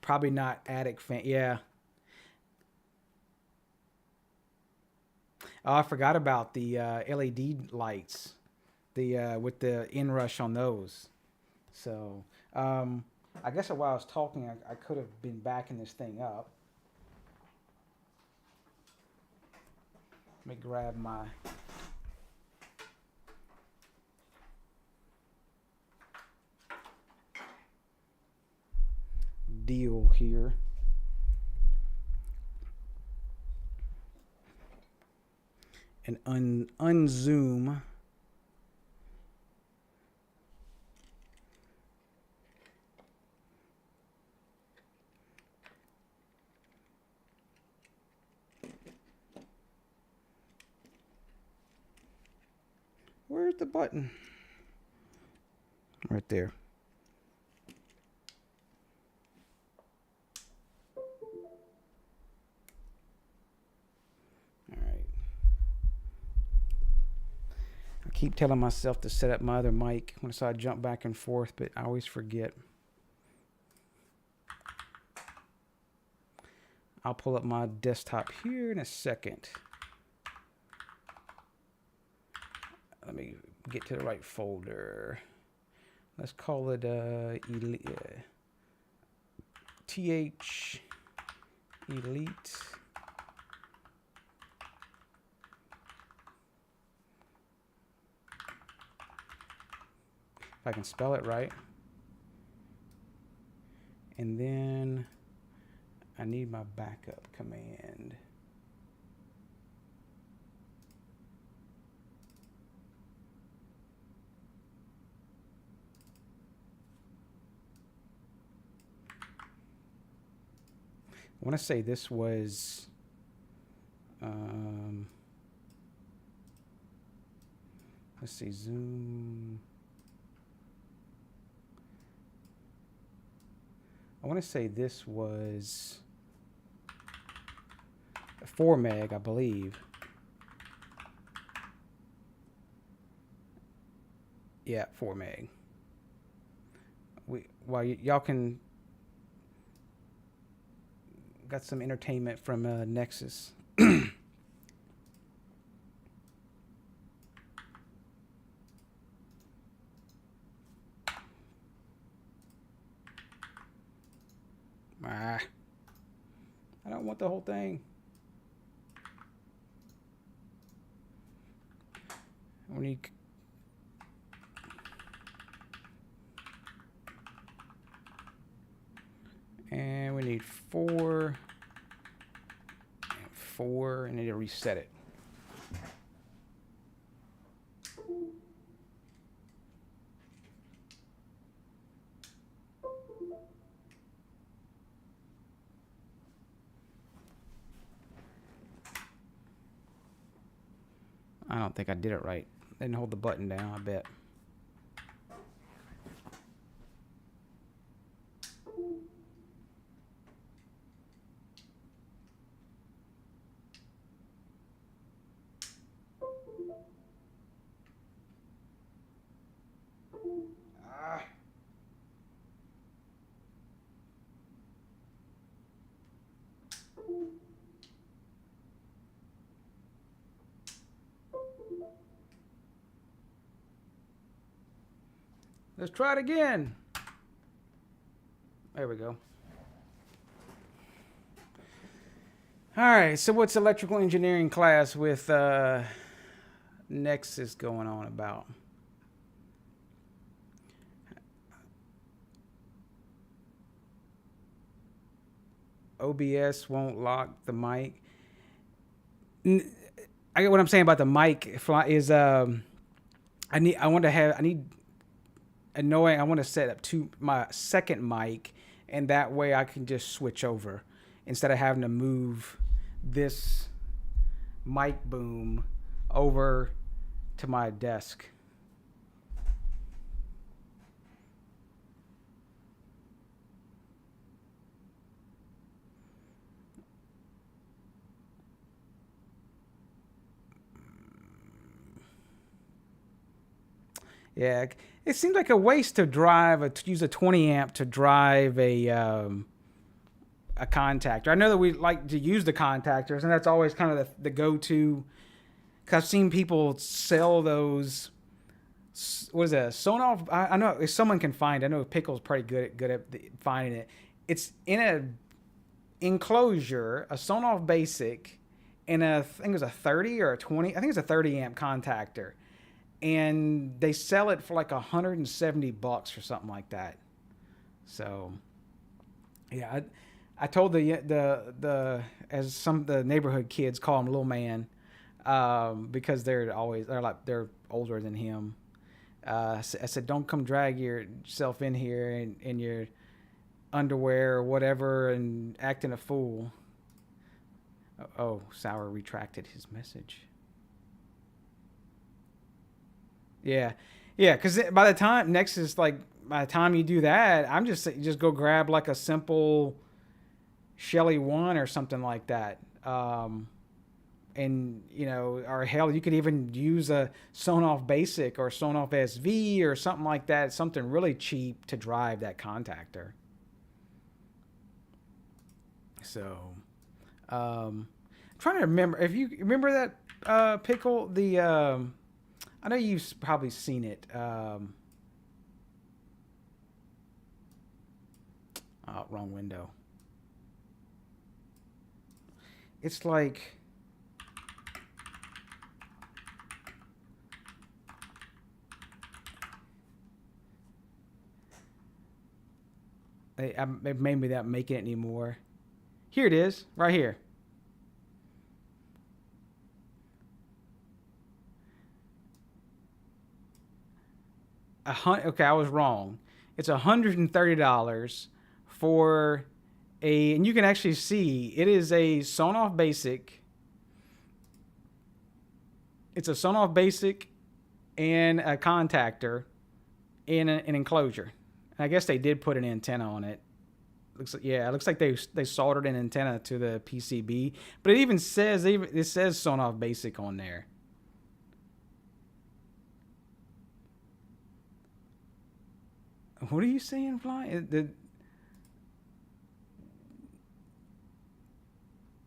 probably not attic fan. Yeah. Oh, I forgot about the LED lights, with the inrush on those. So I guess while I was talking, I could have been backing this thing up. Let me grab my deal here. And unzoom. Where's the button? Right there. keep telling myself to set up my other mic so I jump back and forth, but I always forget. I'll pull up my desktop here in a second. Let me get to the right folder. Let's call it Elite, TH Elite. If I can spell it right. And then I need my backup command. I want to say this was let's see, Zoom. I want to say this was 4 meg, I believe. Yeah, 4 meg. While y'all can got some entertainment from Nexus. I don't want the whole thing. We need and we need 4 and 4 and need to reset it. I don't think I did it right. Didn't hold the button down, I bet. Let's try it again. There we go. All right, so what's electrical engineering class with Nexus going on about? OBS won't lock the mic. I get what I'm saying about the mic is I want to set up my second mic, and that way I can just switch over instead of having to move this mic boom over to my desk. Yeah, it seems like a waste to use a 20 amp to drive a contactor. I know that we like to use the contactors, and that's always kind of the go-to. Cause I've seen people sell those. What is that? Sonoff. I know if someone can find. I know Pickle's pretty good at finding it. It's in a enclosure, a Sonoff Basic, and I think it was a 30 or a 20. I think it's a 30 amp contactor. And they sell it for like $170 or something like that. So, yeah, I told the as some of the neighborhood kids call him Little Man, because they're older than him. I said, don't come drag yourself in here in your underwear or whatever and acting a fool. Oh, Sour retracted his message. Yeah, because by the time by the time you do that, I'm just go grab like a simple Shelly 1 or something like that, and you know, or hell, you could even use a Sonoff Basic or Sonoff SV or something like that, something really cheap to drive that contactor. So, I'm trying to remember if you remember that pickle. The I know you've probably seen it. Oh, wrong window. It's like it made me not make it anymore. Here it is, right here. Okay, I was wrong. It's $130 for a, and you can actually see it is a Sonoff Basic. It's a Sonoff Basic and a contactor in an enclosure. I guess they did put an antenna on it. Looks like, yeah, it looks like they soldered an antenna to the PCB, but it even says it says Sonoff Basic on there. What are you saying, Fly?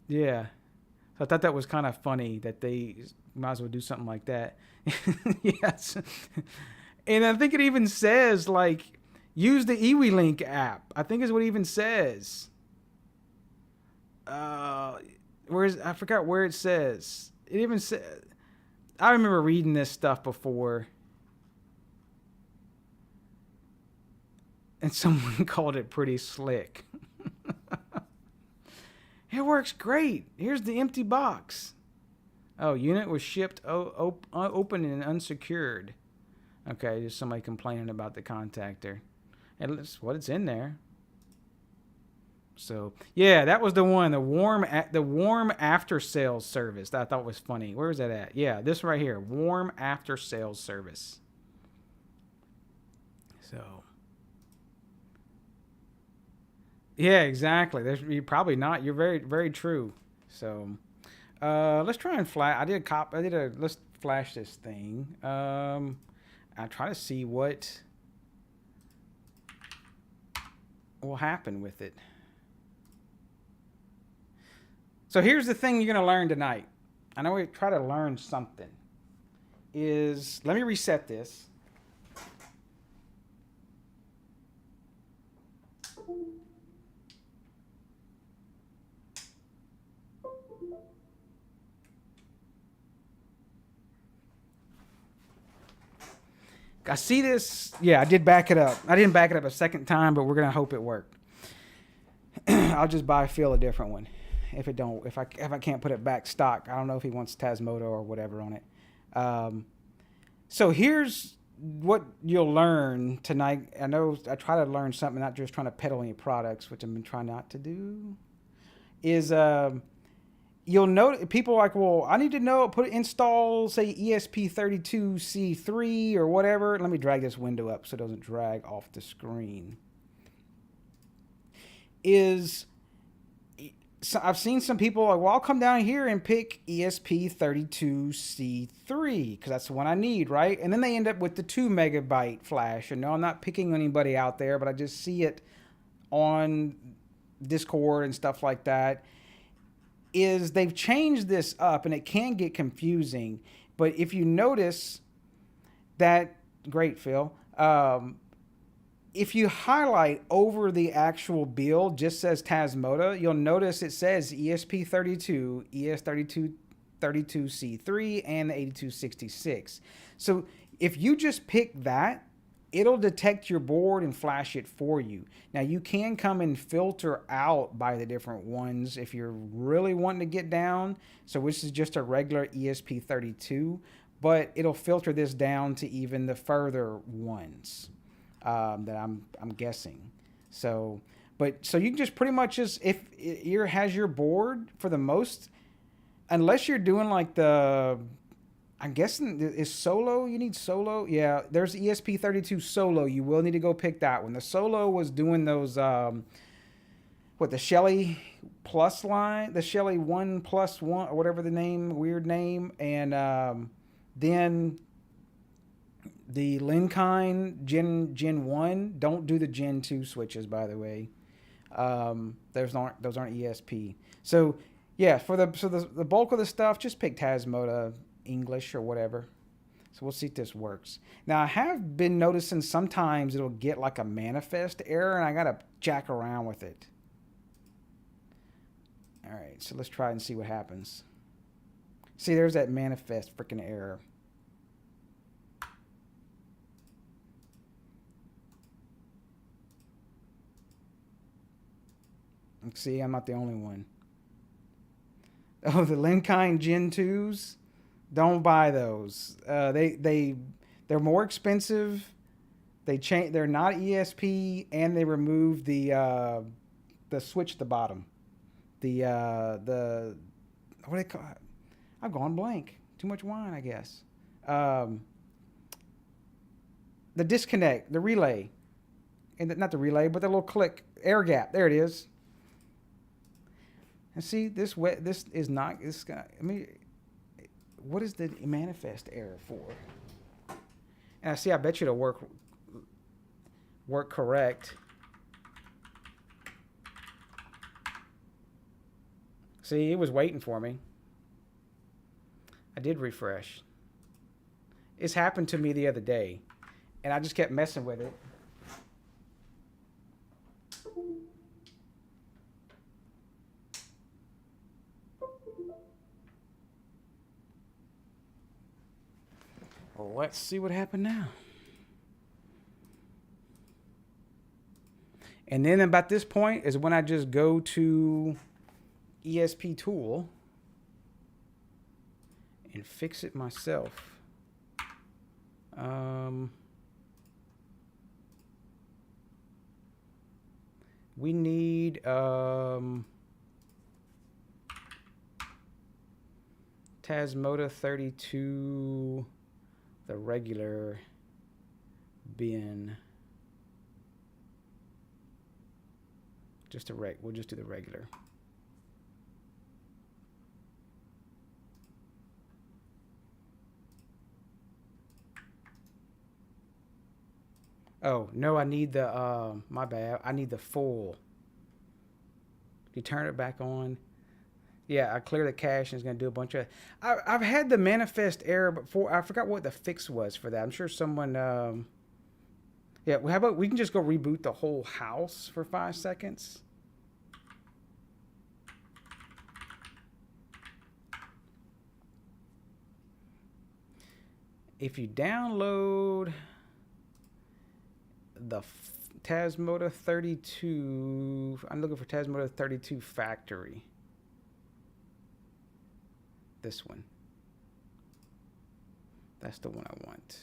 Yeah, so I thought that was kind of funny that they might as well do something like that. Yes, and I think it even says like, use the EWeLink app. I think is what it even says. I forgot where it says. It even says. I remember reading this stuff before, and someone called it pretty slick. It works great. Here's the empty box. Oh, unit was shipped open and unsecured. Okay, just somebody complaining about the contactor. And that's what it's in there. So yeah, that was the one, the warm after sales service that I thought was funny. Where is that at? Yeah, this right here, warm after sales service. So yeah, exactly. You're probably not. You're very, very true. So let's try and flash. Let's flash this thing. I try to see what will happen with it. So here's the thing you're going to learn tonight. I know we try to learn something. Let me reset this. I see this. Yeah, I did back it up. I didn't back it up a second time, but we're gonna hope it worked. I'll just buy Phil a different one. If I can't put it back stock, I don't know if he wants Tasmota or whatever on it. So here's what you'll learn tonight. I know I try to learn something, not just trying to peddle any products, which I've been trying not to do. Is you'll note people are like, well, I need to know, install, say, ESP32C3 or whatever. Let me drag this window up so it doesn't drag off the screen. So I've seen some people like, well, I'll come down here and pick ESP32C3 because that's the one I need, right? And then they end up with the 2 megabyte flash. And no, I'm not picking anybody out there, but I just see it on Discord and stuff like that. Is they've changed this up and it can get confusing, but if you notice that, great Phil, if you highlight over the actual build, just says Tasmota, you'll notice it says ESP32, ES32C3, and the 8266. So if you just pick that, it'll detect your board and flash it for you. Now you can come and filter out by the different ones if you're really wanting to get down. So this is just a regular ESP32, but it'll filter this down to even the further ones that I'm guessing. So you can just pretty much just, if it has your board for the most, unless you're doing like I'm guessing is Solo. You need Solo. Yeah, there's ESP32 Solo. You will need to go pick that one. The Solo was doing those, the Shelly plus line, the Shelly 1+1 or whatever the name, weird name, and then the Linkind Gen 1. Don't do the Gen 2 switches, by the way. Those aren't ESP. So yeah, for the bulk of the stuff, just pick Tasmota English or whatever. So we'll see if this works. Now, I have been noticing sometimes it'll get like a manifest error, and I got to jack around with it. All right, so let's try and see what happens. See, there's that manifest freaking error. See, I'm not the only one. Oh, the Linkind Gen 2s? Don't buy those. They're more expensive. They're not ESP, and they remove the switch at the bottom. What do they call it? I've gone blank. Too much wine, I guess. The disconnect, the relay, and not the relay, but the little click air gap. There it is. And see, this is not. This guy. I mean, what is the manifest error for? And I see. I bet you it'll work correct. See, it was waiting for me. I did refresh. It's happened to me the other day, and I just kept messing with it. Well, let's see what happened now. And then about this point is when I just go to ESP tool and fix it myself. We need Tasmota 32, the regular bin. We'll just do the regular. Oh, no, I need the, my bad. I need the full. You turn it back on. Yeah, I clear the cache and it's going to do a bunch of... I've had the manifest error before. I forgot what the fix was for that. I'm sure someone... yeah, how about we can just go reboot the whole house for 5 seconds? If you download the Tasmota 32, I'm looking for Tasmota 32 factory. This one. That's the one I want.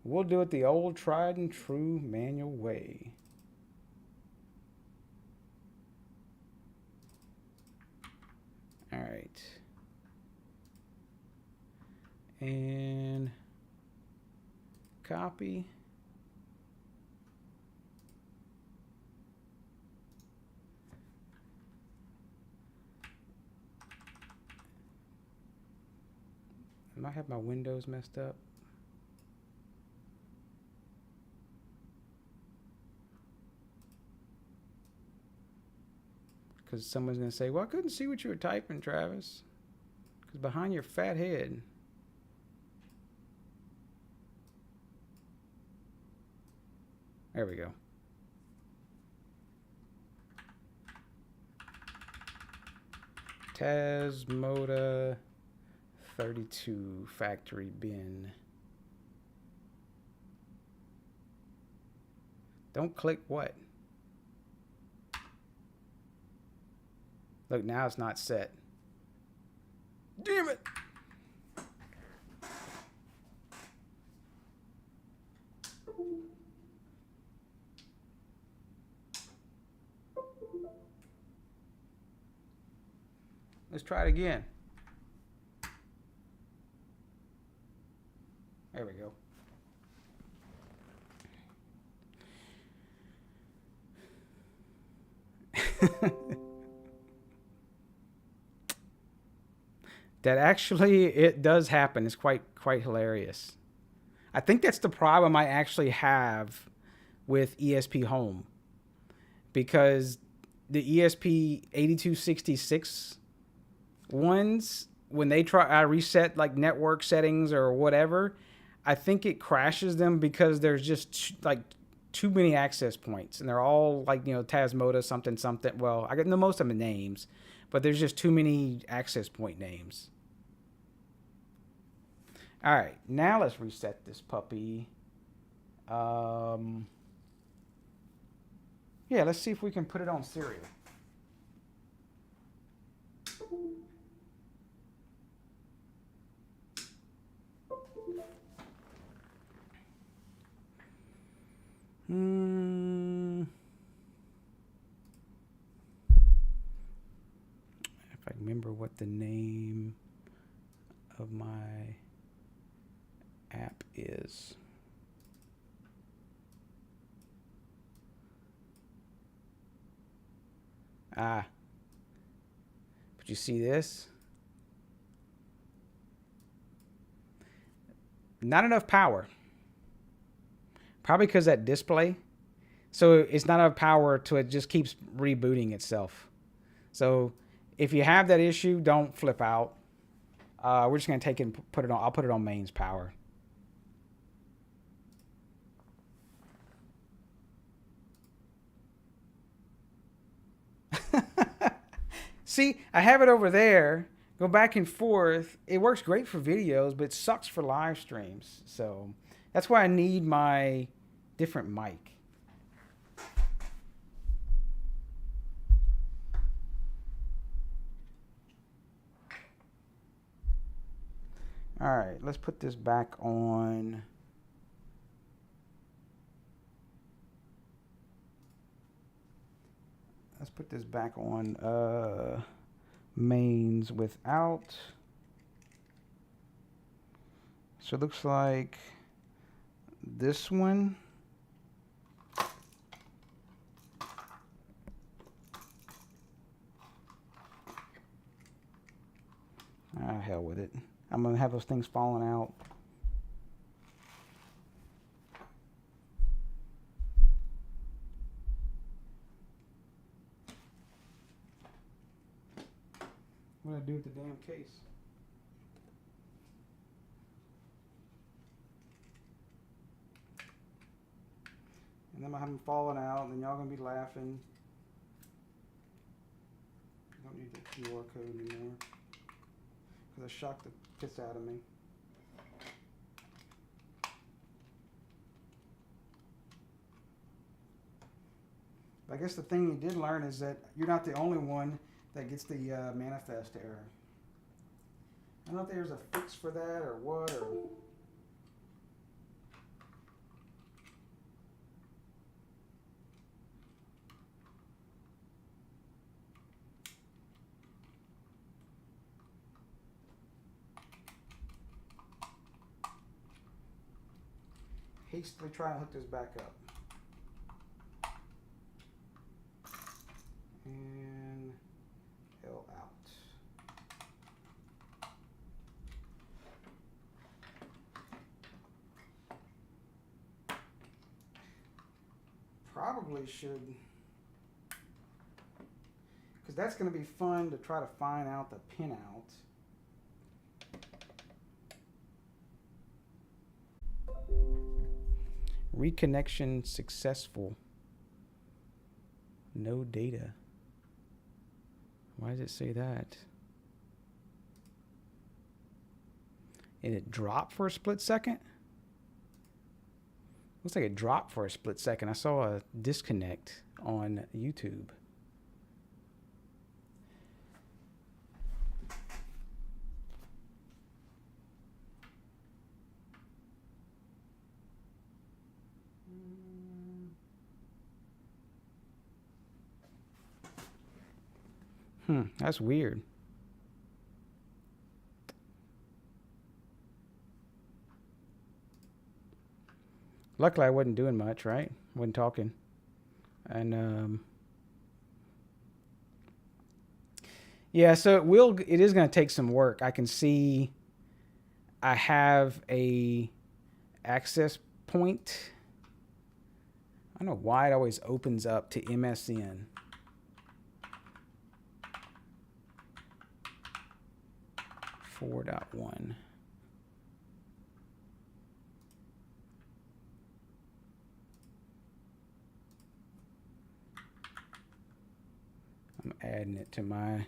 We'll do it the old tried and true manual way. All right. And copy. I might have my windows messed up. Because someone's going to say, well, I couldn't see what you were typing, Travis. Because behind your fat head. There we go. Tasmota 32 factory bin. Don't click what? Look, now it's not set. Damn it! Let's try it again. There we go. That actually, it does happen. It's quite hilarious. I think that's the problem I actually have with ESP Home, because the ESP 8266 ones, when I reset like network settings or whatever, I think it crashes them because there's just like too many access points, and they're all like, you know, Tasmota something something. Well, I know most of them names, but there's just too many access point names. All right, now let's reset this puppy. Yeah, let's see if we can put it on serial. If I remember what the name of my app is. But you see this? Not enough power. Probably because that display. So it's not enough power to it just keeps rebooting itself. So if you have that issue, don't flip out. We're just gonna take it and put it on. I'll put it on mains power. See, I have it over there. Go back and forth. It works great for videos, but it sucks for live streams. So that's why I need my different mic. All right, let's put this back on. Let's put this back on mains without. So it looks like this one. Hell with it. I'm gonna have those things falling out. What do I do with the damn case? And then I'm gonna have them falling out, and then y'all gonna be laughing. I don't need the QR code anymore, because I shocked the piss out of me. I guess the thing you did learn is that you're not the only one that gets the manifest error. I don't know if there's a fix for that or what, or... Hastily trying to hook this back up. And L out. Probably should, because that's going to be fun to try to find out the pin out. Reconnection successful. No data. Why does it say that? And it dropped for a split second? Looks like it dropped for a split second. I saw a disconnect on YouTube. That's weird. Luckily, I wasn't doing much, right? Wasn't talking. And Yeah, so it is going to take some work. I can see I have a access point. I don't know why it always opens up to MSN. .1. I'm adding it to my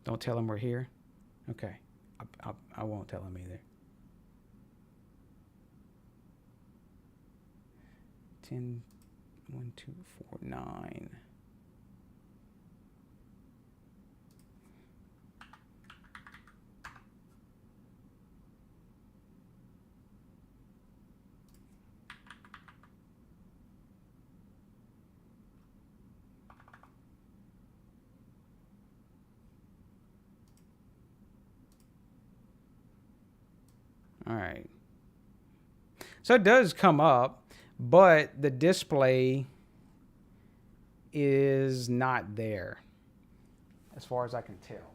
Don't tell him we're here. Okay. I won't tell him either. 10, 1, 2, 4, 9. All right. So it does come up, but the display is not there, as far as I can tell.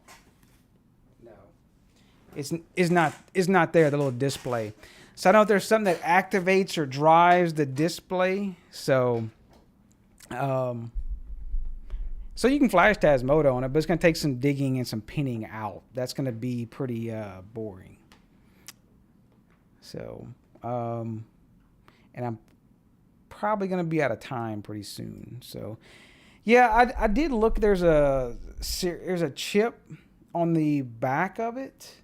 No, it's not there. The little display. So I don't know if there's something that activates or drives the display. So, so you can flash Tasmota on it, but it's going to take some digging and some pinning out. That's going to be pretty boring. So, and I'm probably going to be out of time pretty soon. So, yeah, I did look. There's a chip on the back of it,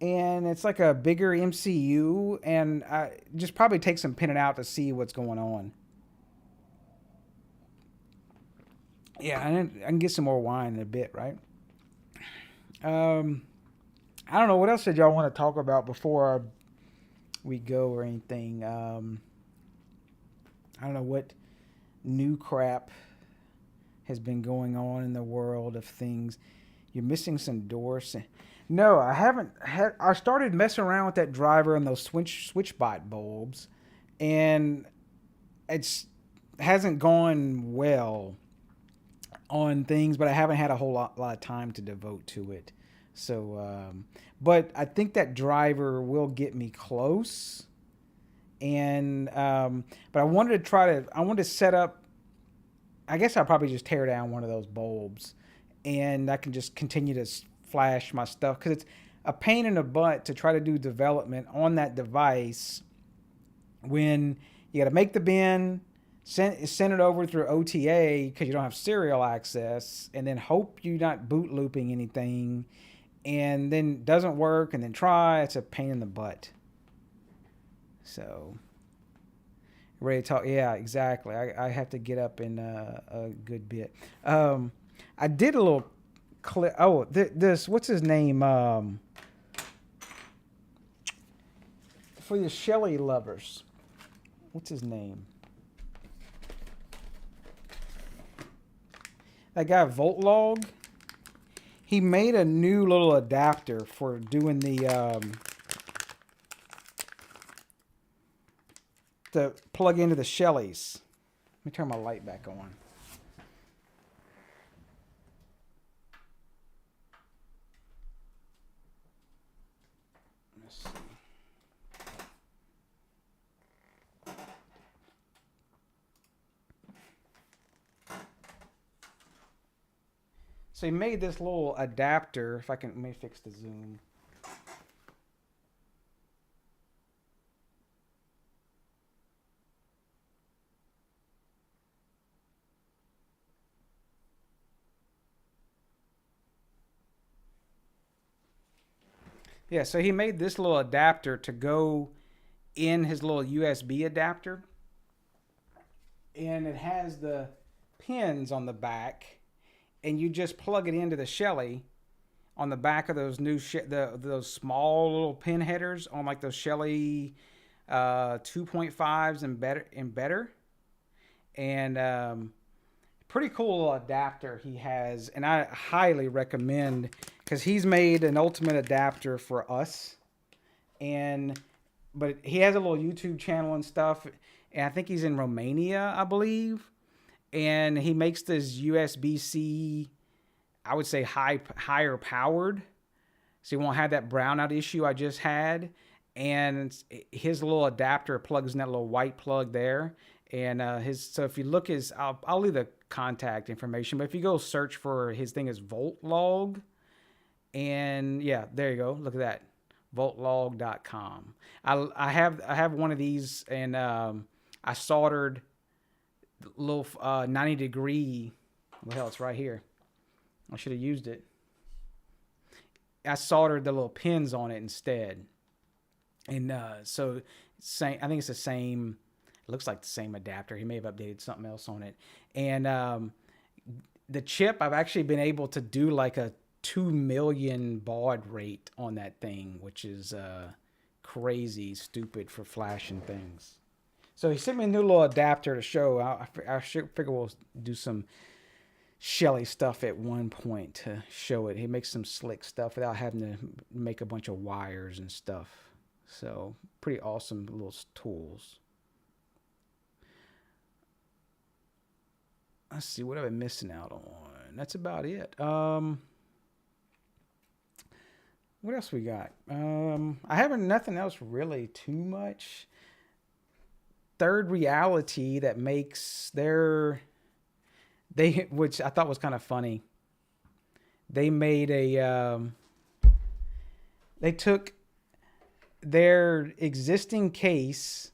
and it's like a bigger MCU, and I just probably take some pinning out to see what's going on. Yeah, and I can get some more wine in a bit, right? I don't know. What else did y'all want to talk about before we go or anything? I don't know what new crap has been going on in the world of things. You're missing some doors. No, I haven't. I started messing around with that driver and those switchbot bulbs, and it's hasn't gone well on things, but I haven't had a whole lot of time to devote to it. So, but I think that driver will get me close. And, but I wanted to set up, I guess I'll probably just tear down one of those bulbs, and I can just continue to flash my stuff, because it's a pain in the butt to try to do development on that device when you got to make the bin, send it over through OTA because you don't have serial access, and then hope you're not boot looping anything, and then doesn't work, and then try. It's a pain in the butt. So, ready to talk? Yeah, exactly. I have to get up in a good bit. I did a little clip. Oh, this what's his name? For the Shelly lovers, what's his name? That guy Voltlog. He made a new little adapter for doing the plug into the Shellys. Let me turn my light back on. Let's see. So he made this little adapter. If I can, let me fix the zoom. Yeah, so he made this little adapter to go in his little USB adapter. And it has the pins on the back. And you just plug it into the Shelly on the back of those new those small little pin headers on like those Shelly 2.5s and better. And pretty cool little adapter he has, and I highly recommend, because he's made an ultimate adapter for us, and but he has a little YouTube channel and stuff, and I think he's in Romania, I believe, and he makes this USB-C, I would say higher powered, so you won't have that brownout issue I just had. And his little adapter plugs in that little white plug there. And so if you look I'll leave the contact information, but if you go search for his thing is VoltLog, and yeah, there you go. Look at that, voltlog.com. I have one of these, and I soldered little 90-degree. What the hell? It's right here. I should have used it. I soldered the little pins on it instead. And so I think it's the same. It looks like the same adapter. He may have updated something else on it. And the chip, I've actually been able to do like a 2 million baud rate on that thing, which is crazy stupid for flashing things. So he sent me a new little adapter to show. I figure we'll do some Shelly stuff at one point to show it. He makes some slick stuff without having to make a bunch of wires and stuff. So pretty awesome little tools. Let's see, what have I been missing out on? That's about it. What else we got? I haven't nothing else really too much. Third Reality that makes which I thought was kind of funny. They made they took their existing case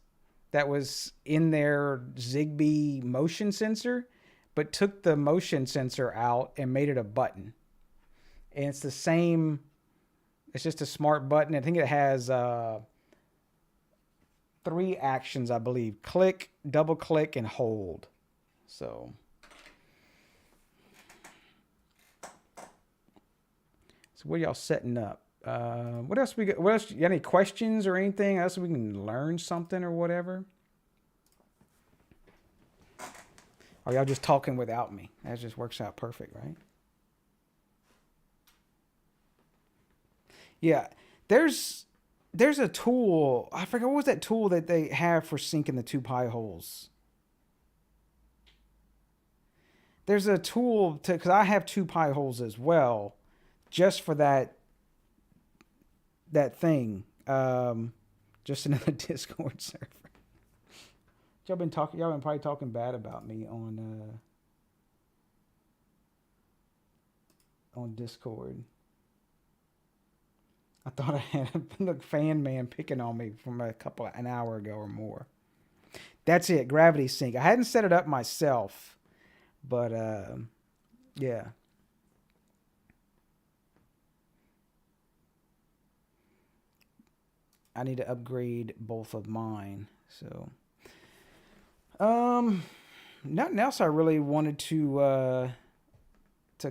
that was in their Zigbee motion sensor, but took the motion sensor out and made it a button. And it's the same, it's just a smart button. I think it has 3 actions, I believe. Click, double click, and hold. So what are y'all setting up? What else we got? What else? You got any questions or anything else we can learn something or whatever? Or y'all just talking without me? That just works out perfect, right? Yeah, there's a tool. I forgot what was that tool that they have for syncing the 2 pie holes. There's a tool because I have 2 pie holes as well, just for that thing. Just another Discord server. Y'all been probably talking bad about me on Discord. I thought I had the fan man picking on me from an hour ago or more. That's it, Gravity Sync. I hadn't set it up myself, but yeah. I need to upgrade both of mine. So, nothing else I really wanted to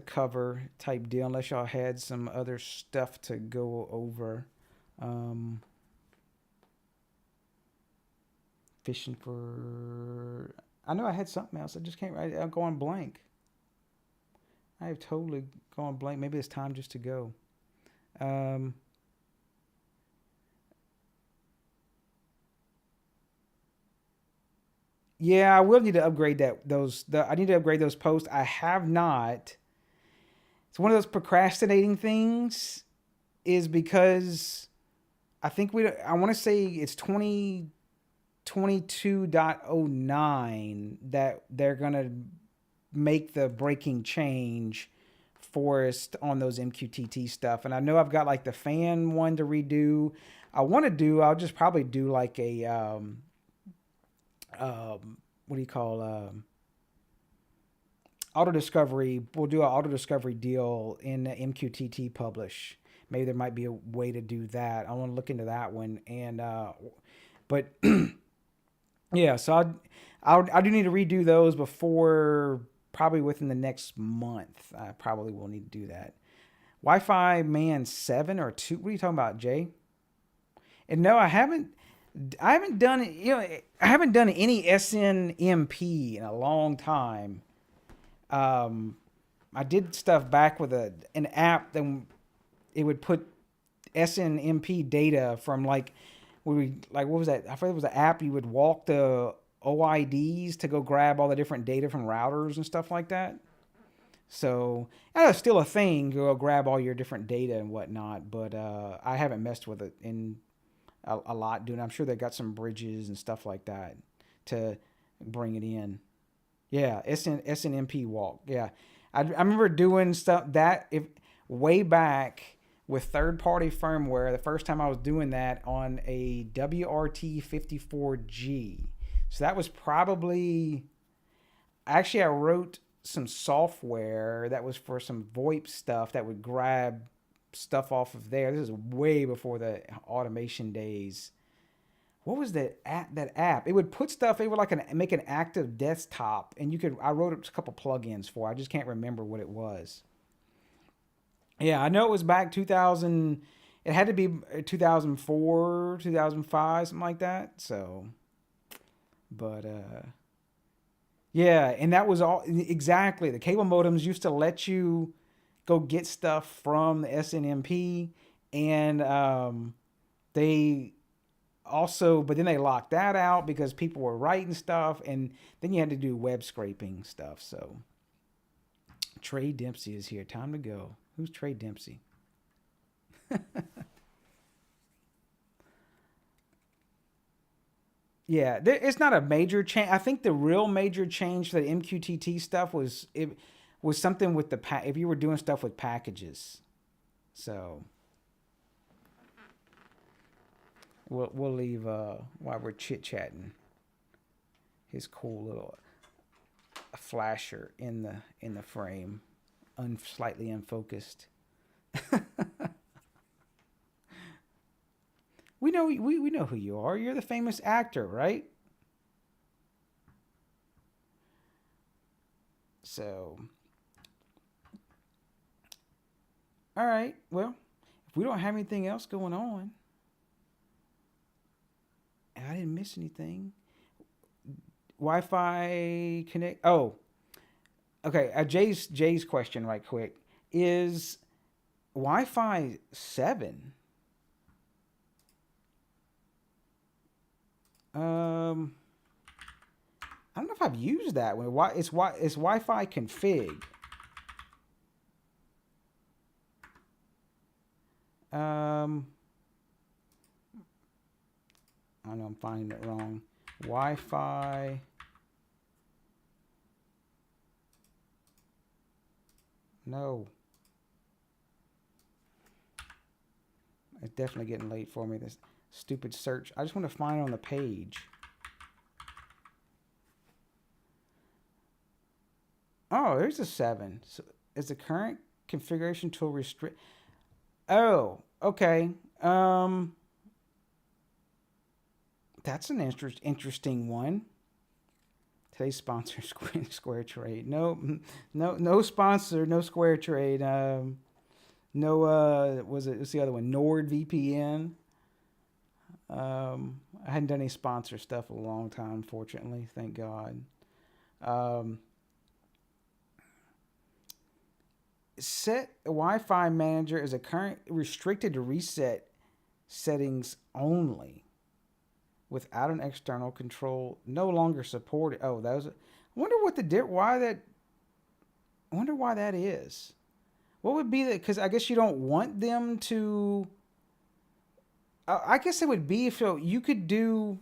cover type deal, unless y'all had some other stuff to go over. Fishing for, I know I had something else. I just can't. I'm going blank. I have totally gone blank. Maybe it's time just to go. Yeah, I will need to upgrade I need to upgrade those posts. I have not. It's one of those procrastinating things, is because I think I want to say it's 2022.09 that they're going to make the breaking change for us on those MQTT stuff. And I know I've got like the fan one to redo. I'll just probably do like a, what do you call, auto discovery. We'll do an auto discovery deal in the MQTT publish. Maybe there might be a way to do that. I want to look into that one. And, but yeah, so I do need to redo those before, probably within the next month. I probably will need to do that. Wi-Fi Man 7 or 2. What are you talking about, Jay? And no, I haven't done any SNMP in a long time. I did stuff back with an app that it would put SNMP data from like what was that? I thought it was an app you would walk the OIDs to go grab all the different data from routers and stuff like that. So that's still a thing. Go grab all your different data and whatnot. But I haven't messed with it in a lot, dude. I'm sure they got some bridges and stuff like that to bring it in. Yeah, SNMP walk. Yeah, I remember doing stuff that way back with third-party firmware. The first time I was doing that on a WRT54G. So that was probably, actually I wrote some software that was for some VoIP stuff that would grab stuff off of there. This is way before the automation days. What was that app? It would put stuff, it would make an active desktop, and I wrote a couple plugins for it. I just can't remember what it was. Yeah, I know it was back 2000, it had to be 2004, 2005, something like that. So, but, yeah, and that was all, exactly. The cable modems used to let you go get stuff from the SNMP, and they also, but then they locked that out because people were writing stuff, and then you had to do web scraping stuff. So Trey Dempsey is here. Time to go. Who's Trey Dempsey? Yeah, it's not a major change. I think the real major change for the MQTT stuff was something with if you were doing stuff with packages. So we'll leave while we're chit-chatting his cool little flasher in the frame, slightly unfocused. We know who you are. You're the famous actor, right? So, all right. Well, if we don't have anything else going on, and I didn't miss anything. Wi-Fi connect. Oh, okay. Jay's question, right quick, is Wi-Fi 7. I don't know if I've used that one. It's Wi-Fi config. I know I'm finding it wrong. Wi-Fi. No. It's definitely getting late for me. This stupid search. I just want to find it on the page. Oh, there's a 7. So is the current configuration tool restrict? Oh, okay. That's an interesting one. Today's sponsor, Square Trade. No sponsor, no Square Trade. What's the other one? NordVPN. I hadn't done any sponsor stuff in a long time, fortunately. Thank God. Set Wi-Fi manager is a current restricted to reset settings only without an external control. No longer supported. Oh, that was. I wonder why that is. What would be because I guess you don't want them to. I guess it would be if you could do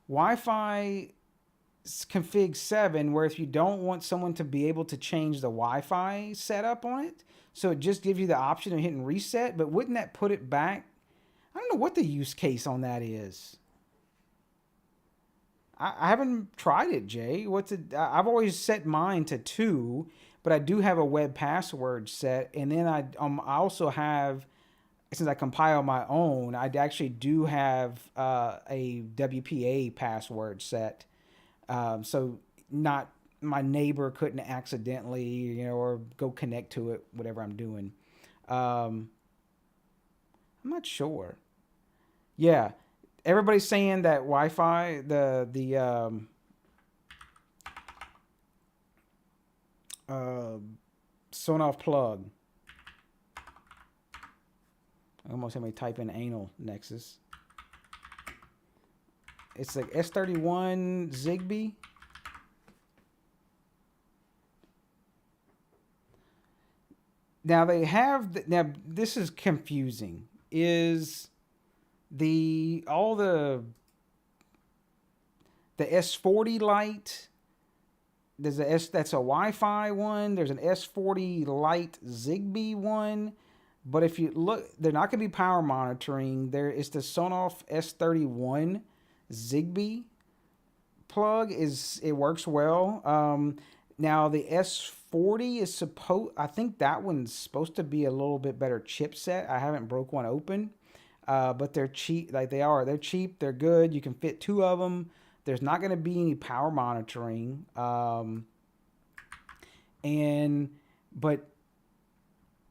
Wi-Fi config 7, where if you don't want someone to be able to change the Wi-Fi setup on it, so it just gives you the option of hitting reset, but wouldn't that put it back? I don't know what the use case on that is. I haven't tried it, Jay. I've always set mine to 2, but I do have a web password set, and then I also have, since I compile my own, I actually do have a WPA password set. So not my neighbor couldn't accidentally, or go connect to it, whatever I'm doing. I'm not sure. Yeah, everybody's saying that Wi-Fi, the Sonoff plug. I almost had me type in anal nexus. It's like S31 Zigbee. Now they have now this is confusing. Is all the S40 light? There's that's a Wi-Fi one. There's an S40 Lite Zigbee one. But if you look, they're not going to be power monitoring. There is the Sonoff S31 Zigbee plug. It works well. Now the S40 is I think that one's supposed to be a little bit better chipset. I haven't broke one open, but they're cheap. Like they're cheap. They're good. You can fit 2 of them. There's not going to be any power monitoring. But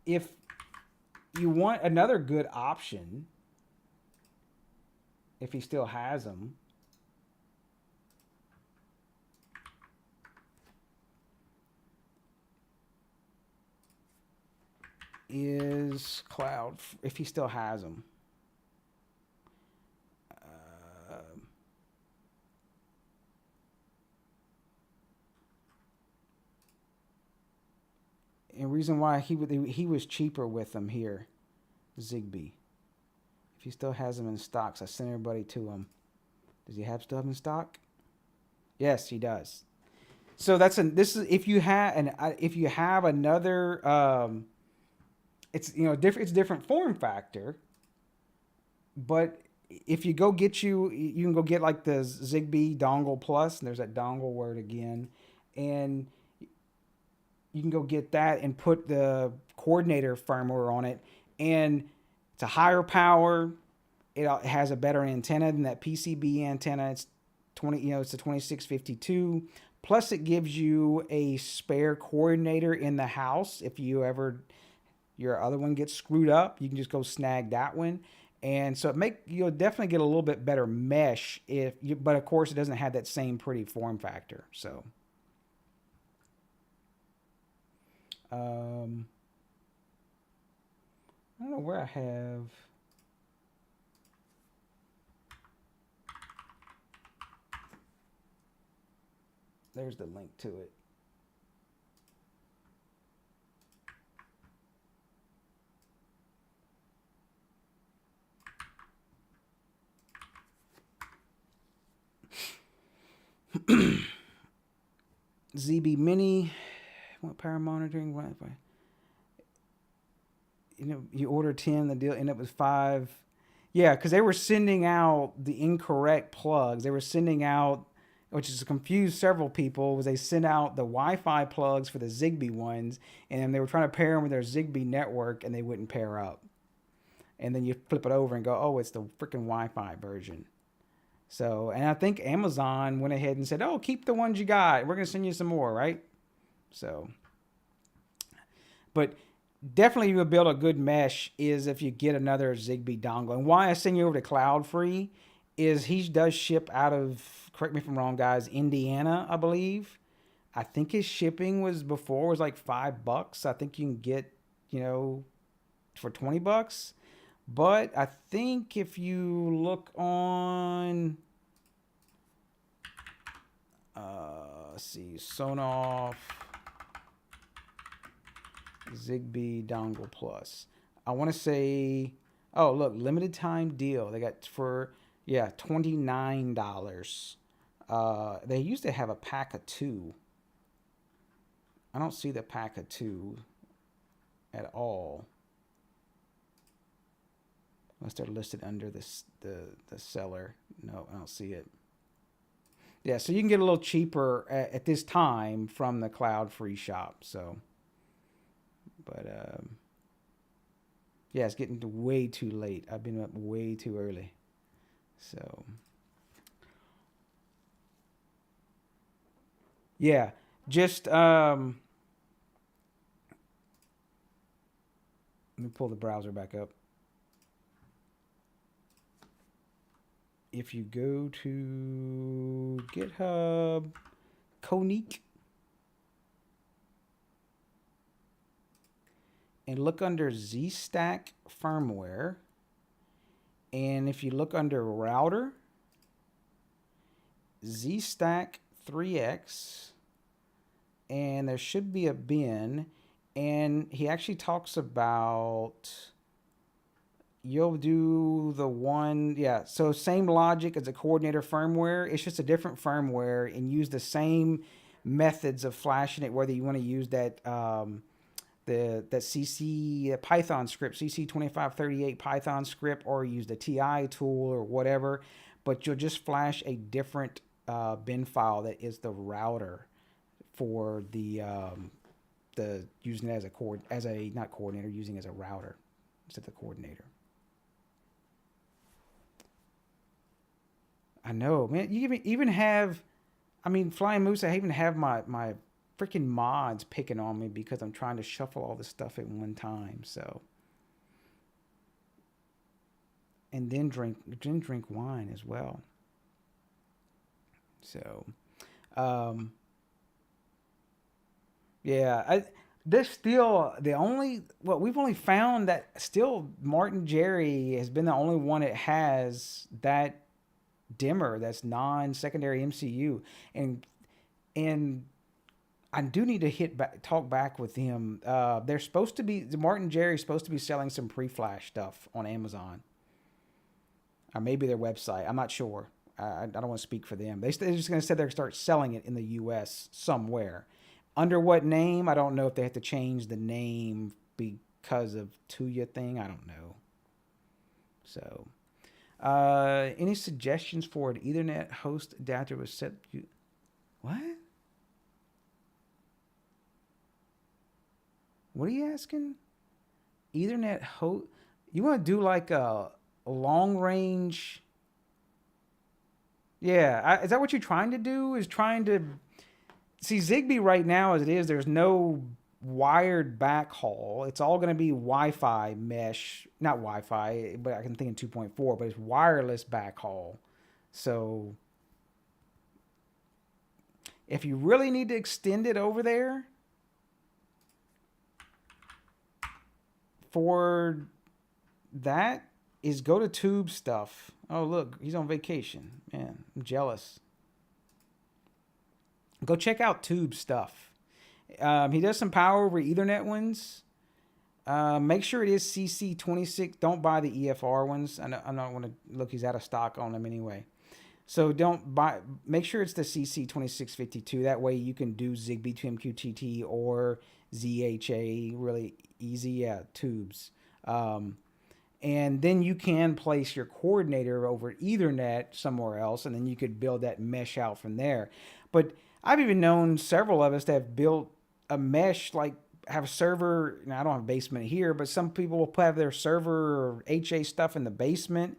if you want another good option, if he still has them, is Cloud, if he still has them. And reason why he was cheaper with them here, Zigbee. If he still has them in stocks, I sent everybody to him. Does he have stuff in stock? Yes, he does. So this is if you have another it's it's a different form factor. But if you go get you can go get like the Zigbee Dongle Plus, and there's that dongle word again, and you can go get that and put the coordinator firmware on it, and it's a higher power. It has a better antenna than that PCB antenna. It's it's a 2652. Plus, it gives you a spare coordinator in the house. If your other one gets screwed up, you can just go snag that one. And so you'll definitely get a little bit better mesh but of course it doesn't have that same pretty form factor. So I don't know where I have. There's the link to it. ZB Mini, what power monitoring? Wi-Fi. You order 10, the deal ended up with 5. Yeah, because they were sending out the incorrect plugs. They were sending out, which has confused several people, was they sent out the Wi-Fi plugs for the Zigbee ones, and they were trying to pair them with their Zigbee network, and they wouldn't pair up. And then you flip it over and go, oh, it's the freaking Wi-Fi version. So, and I think Amazon went ahead and said, oh, keep the ones you got. We're going to send you some more, right? So, but definitely you will build a good mesh is if you get another Zigbee dongle. And why I send you over to Cloud Free is he does ship out of, correct me if I'm wrong, guys, Indiana, I believe. I think his shipping was like $5. I think you can get, for $20. But I think if you look on, let's see, Sonoff Zigbee Dongle Plus. I want to say, oh, look, limited time deal. They got for, $29. They used to have a pack of 2. I don't see the pack of 2 at all. Unless they're listed under the seller. No, I don't see it. Yeah, so you can get a little cheaper at this time from the Cloud Free shop. So, but yeah, it's getting way too late. I've been up way too early. So, yeah, just let me pull the browser back up. If you go to GitHub, Konique, and look under Z-Stack Firmware, and if you look under Router, Z-Stack 3X, and there should be a bin, and he actually talks about you'll do the one, yeah, so same logic as a coordinator firmware. It's just a different firmware and use the same methods of flashing it, whether you want to use that that CC Python script, CC2538 Python script, or use the TI tool or whatever, but you'll just flash a different bin file that is the router for the using it as a not coordinator, using it as a router instead of the coordinator. I know, man. You even have, I mean, Flying Moose, I even have my freaking mods picking on me because I'm trying to shuffle all this stuff at one time. So, and then drink wine as well. So, yeah, there's still we've only found that still Martin Jerry has been the only one that has that dimmer that's non-secondary MCU, and I do need to talk back with him. They're supposed to be, Martin Jerry's supposed to be selling some pre-flash stuff on Amazon, or maybe their website. I'm not sure. I don't want to speak for them. They're just going to say they're going to start selling it in the U.S. somewhere. Under what name? I don't know if they have to change the name because of Tuya thing. I don't know. So, any suggestions for an Ethernet host adapter with set? What? What are you asking? Ethernet host? You want to do like a long range? Yeah, is that what you're trying to do? Is trying to see Zigbee right now as it is? There's no wired backhaul. It's all going to be Wi-Fi mesh, not Wi-Fi, but I can think in 2.4, but it's wireless backhaul. So if you really need to extend it over there for that, is go to Tube Stuff. Oh, look, he's on vacation. Man, I'm jealous. Go check out Tube Stuff. He does some power over Ethernet ones. Make sure it is CC26. Don't buy the EFR ones. I don't want to look. He's out of stock on them anyway. So don't buy. Make sure it's the CC2652. That way you can do Zigbee to MQTT or ZHA really easy. Yeah, tubes. And then you can place your coordinator over Ethernet somewhere else, and then you could build that mesh out from there. But I've even known several of us that have built a mesh, like have a server. Now, I don't have a basement here, but some people will have their server or HA stuff in the basement,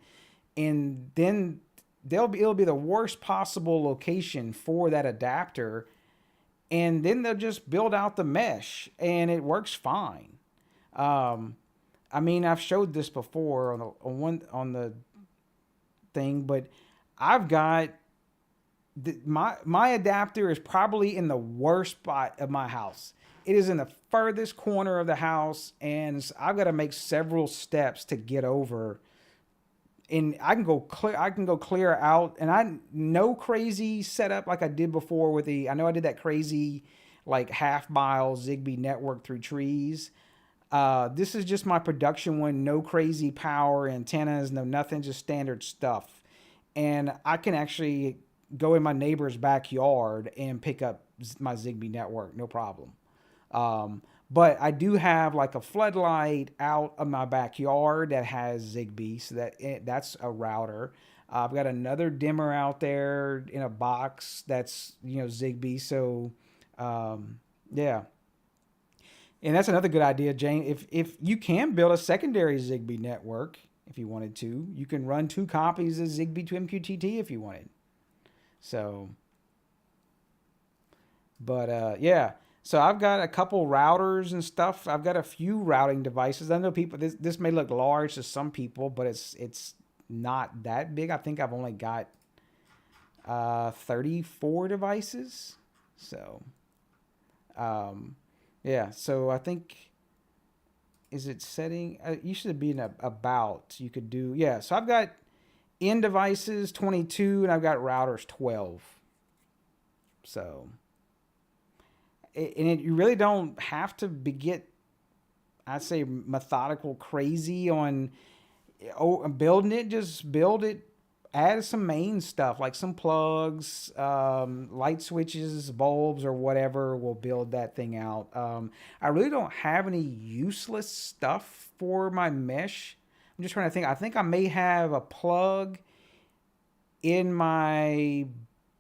and then it'll be the worst possible location for that adapter, and then they'll just build out the mesh, and it works fine. I mean, I've showed this before on the thing, but I've got my adapter is probably in the worst spot of my house. It is in the furthest corner of the house, and I've got to make several steps to get over. And I can go clear out, and no crazy setup like I did before with I know I did that crazy like half-mile Zigbee network through trees. This is just my production one, no crazy power, antennas, no nothing, just standard stuff. And I can actually go in my neighbor's backyard and pick up my Zigbee network, no problem. But I do have like a floodlight out of my backyard that has Zigbee, so that's a router. I've got another dimmer out there in a box that's, Zigbee. So, yeah. And that's another good idea, Jane. If you can build a secondary Zigbee network, if you wanted to, you can run 2 copies of Zigbee to MQTT if you wanted. So, but yeah. So I've got a couple routers and stuff. I've got a few routing devices. I know people. This may look large to some people, but it's not that big. I think I've only got 34 devices. So, yeah, so I think, is it setting? You should be in about, you could do, yeah. So I've got end devices 22, and I've got routers 12. So, you really don't have to get, I'd say, methodical crazy on building it. Just build it. Add some main stuff like some plugs, light switches, bulbs, or whatever will build that thing out. I really don't have any useless stuff for my mesh. I'm just trying to think. I think I may have a plug in my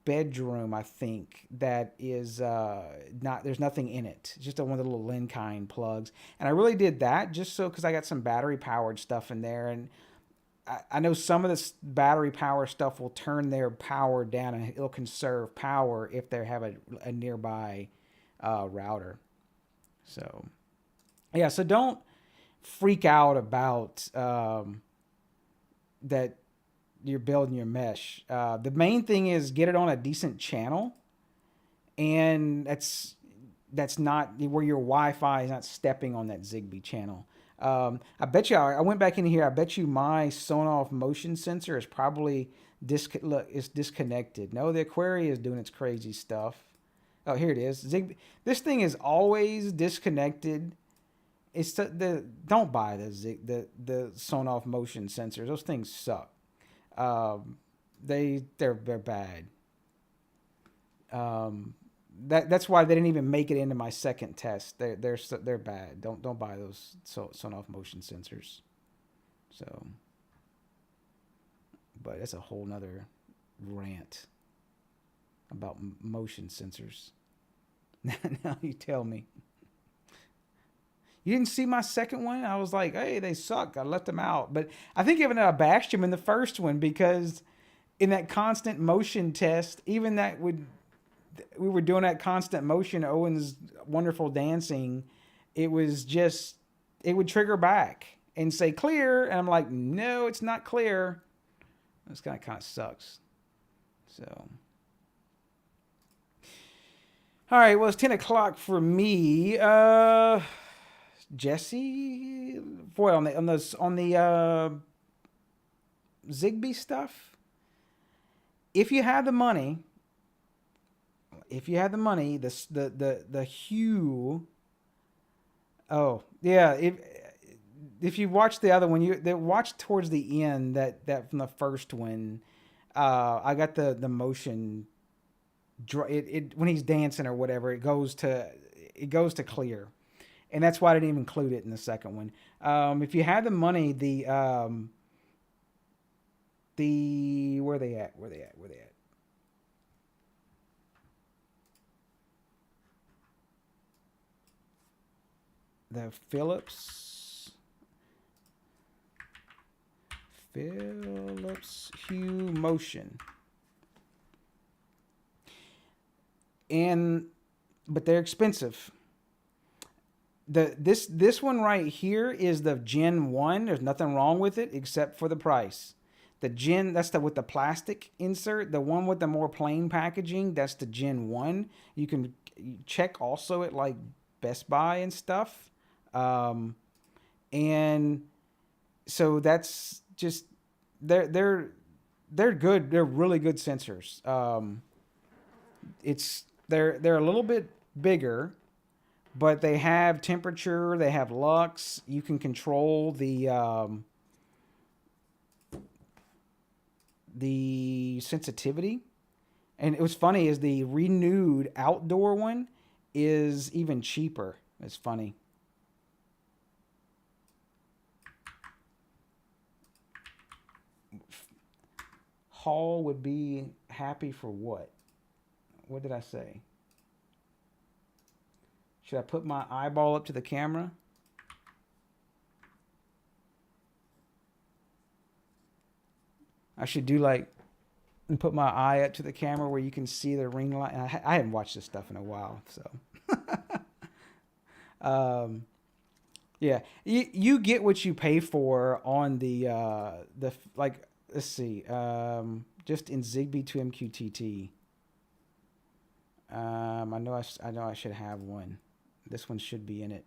bedroom, I think, that is there's nothing in it. It's just one of the little Linkind plugs. And I really did that just so, because I got some battery powered stuff in there, and I know some of this battery power stuff will turn their power down, and it'll conserve power if they have a nearby router. So, yeah, so don't freak out about that you're building your mesh. The main thing is get it on a decent channel, and that's not where your Wi-Fi is not stepping on that Zigbee channel. I bet you, I went back in here, I bet you my Sonoff motion sensor is probably it's disconnected. No, the Aquaria is doing its crazy stuff. Oh, here it is. Zigbee. This thing is always disconnected. It's don't buy the Sonoff motion sensors. Those things suck. They're bad. That's why they didn't even make it into my second test. They're bad. Don't buy those Sonoff motion sensors. So, but that's a whole nother rant about motion sensors. Now you tell me. You didn't see my second one? I was like, hey, they suck. I left them out. But I think even I bashed them in the first one, because in that constant motion test, even we were doing that constant motion, Owen's wonderful dancing, it would trigger back and say clear, and I'm like, no, it's not clear. This kind of sucks. So, all right, well, it's 10 o'clock for me. Jesse, boy, on the Zigbee stuff, if you have the money, the hue. Oh yeah, if you watch the other one, watch towards the end that from the first one. I got the motion. When he's dancing or whatever, it goes to clear, and that's why I didn't even include it in the second one. If you have the money, where they at? The Philips Hue Motion, but they're expensive. This one right here is the Gen 1. There's nothing wrong with it except for the price. The Gen, that's with the plastic insert. The one with the more plain packaging, that's the Gen 1. You can check also at like Best Buy and stuff. And so that's just, they're good. They're really good sensors. They're a little bit bigger, but they have temperature, they have lux. You can control the sensitivity. And it was funny is the renewed outdoor one is even cheaper. It's funny. Hall would be happy for what? What did I say? Should I put my eyeball up to the camera? I should do like, and put my eye up to the camera where you can see the ring light. I haven't watched this stuff in a while, so. Yeah, you get what you pay for on the like. Let's see, just in Zigbee to MQTT. I know I should have one. This one should be in it.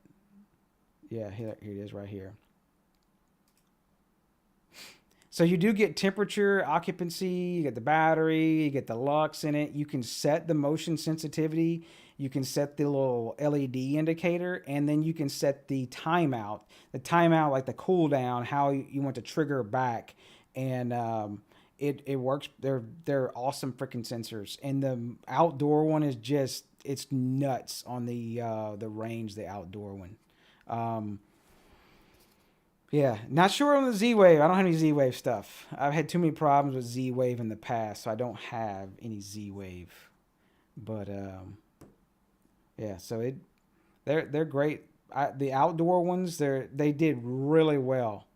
Yeah, here it is right here. So you do get temperature, occupancy, you get the battery, you get the lux in it. You can set the motion sensitivity. You can set the little LED indicator, and then you can set the timeout. The timeout, like the cooldown, how you want to trigger back, and it works. They're awesome freaking sensors. And the outdoor one is just, it's nuts on the range. The outdoor one. Yeah, not sure on the Z-Wave. I don't have any Z-Wave stuff. I've had too many problems with Z-Wave in the past, so I don't have any Z-Wave. But yeah, so they're great. The outdoor ones, they did really well.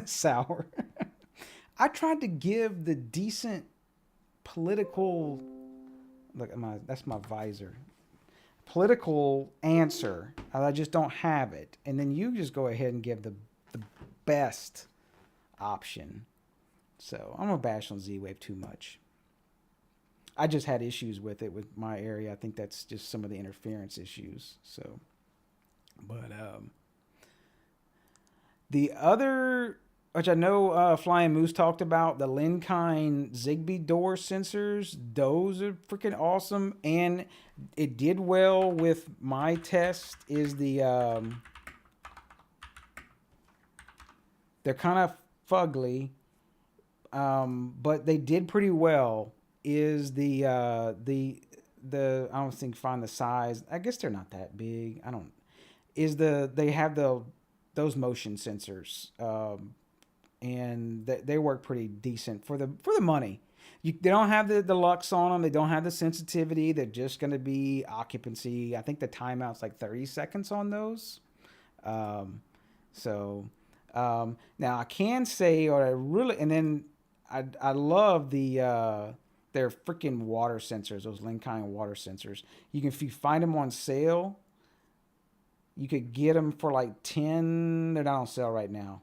Sour. I tried to give the decent political. Look at that's my visor. Political answer. I just don't have it. And then you just go ahead and give the best option. So I'm gonna bash on Z-Wave too much. I just had issues with it with my area. I think that's just some of the interference issues. So, but the other, which I know Flying Moose talked about, the Linkind Zigbee door sensors. Those are freaking awesome, and it did well with my test. Is the they're kind of fugly, but they did pretty well. Is the I don't think find the size. I guess they're not that big. I don't. They have those motion sensors. And they work pretty decent for the money. They don't have the lux on them. They don't have the sensitivity. They're just going to be occupancy. I think the timeout's like 30 seconds on those. Now I can say, and then I love their freaking water sensors. Those Linkind water sensors. If you find them on sale, you could get them for like 10. They're not on sale right now.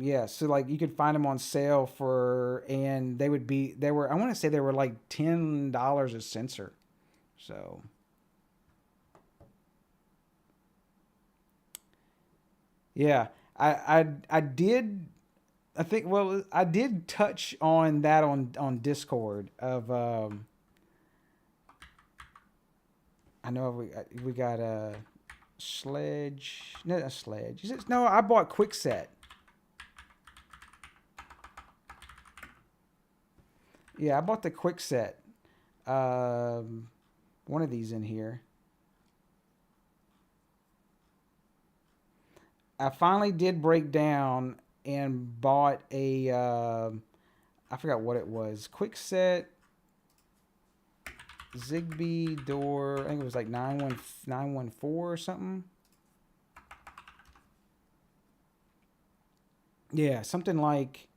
Yeah, so like you could find them on sale and I want to say they were like $10 a sensor. So yeah, I did touch on that on Discord of I know we got a sledge. Not a sledge. No, I bought Quickset. Yeah, I bought the Quickset. One of these in here. I finally did break down and bought a I forgot what it was. Quickset Zigbee door. I think it was like 914 or something. Yeah, something like,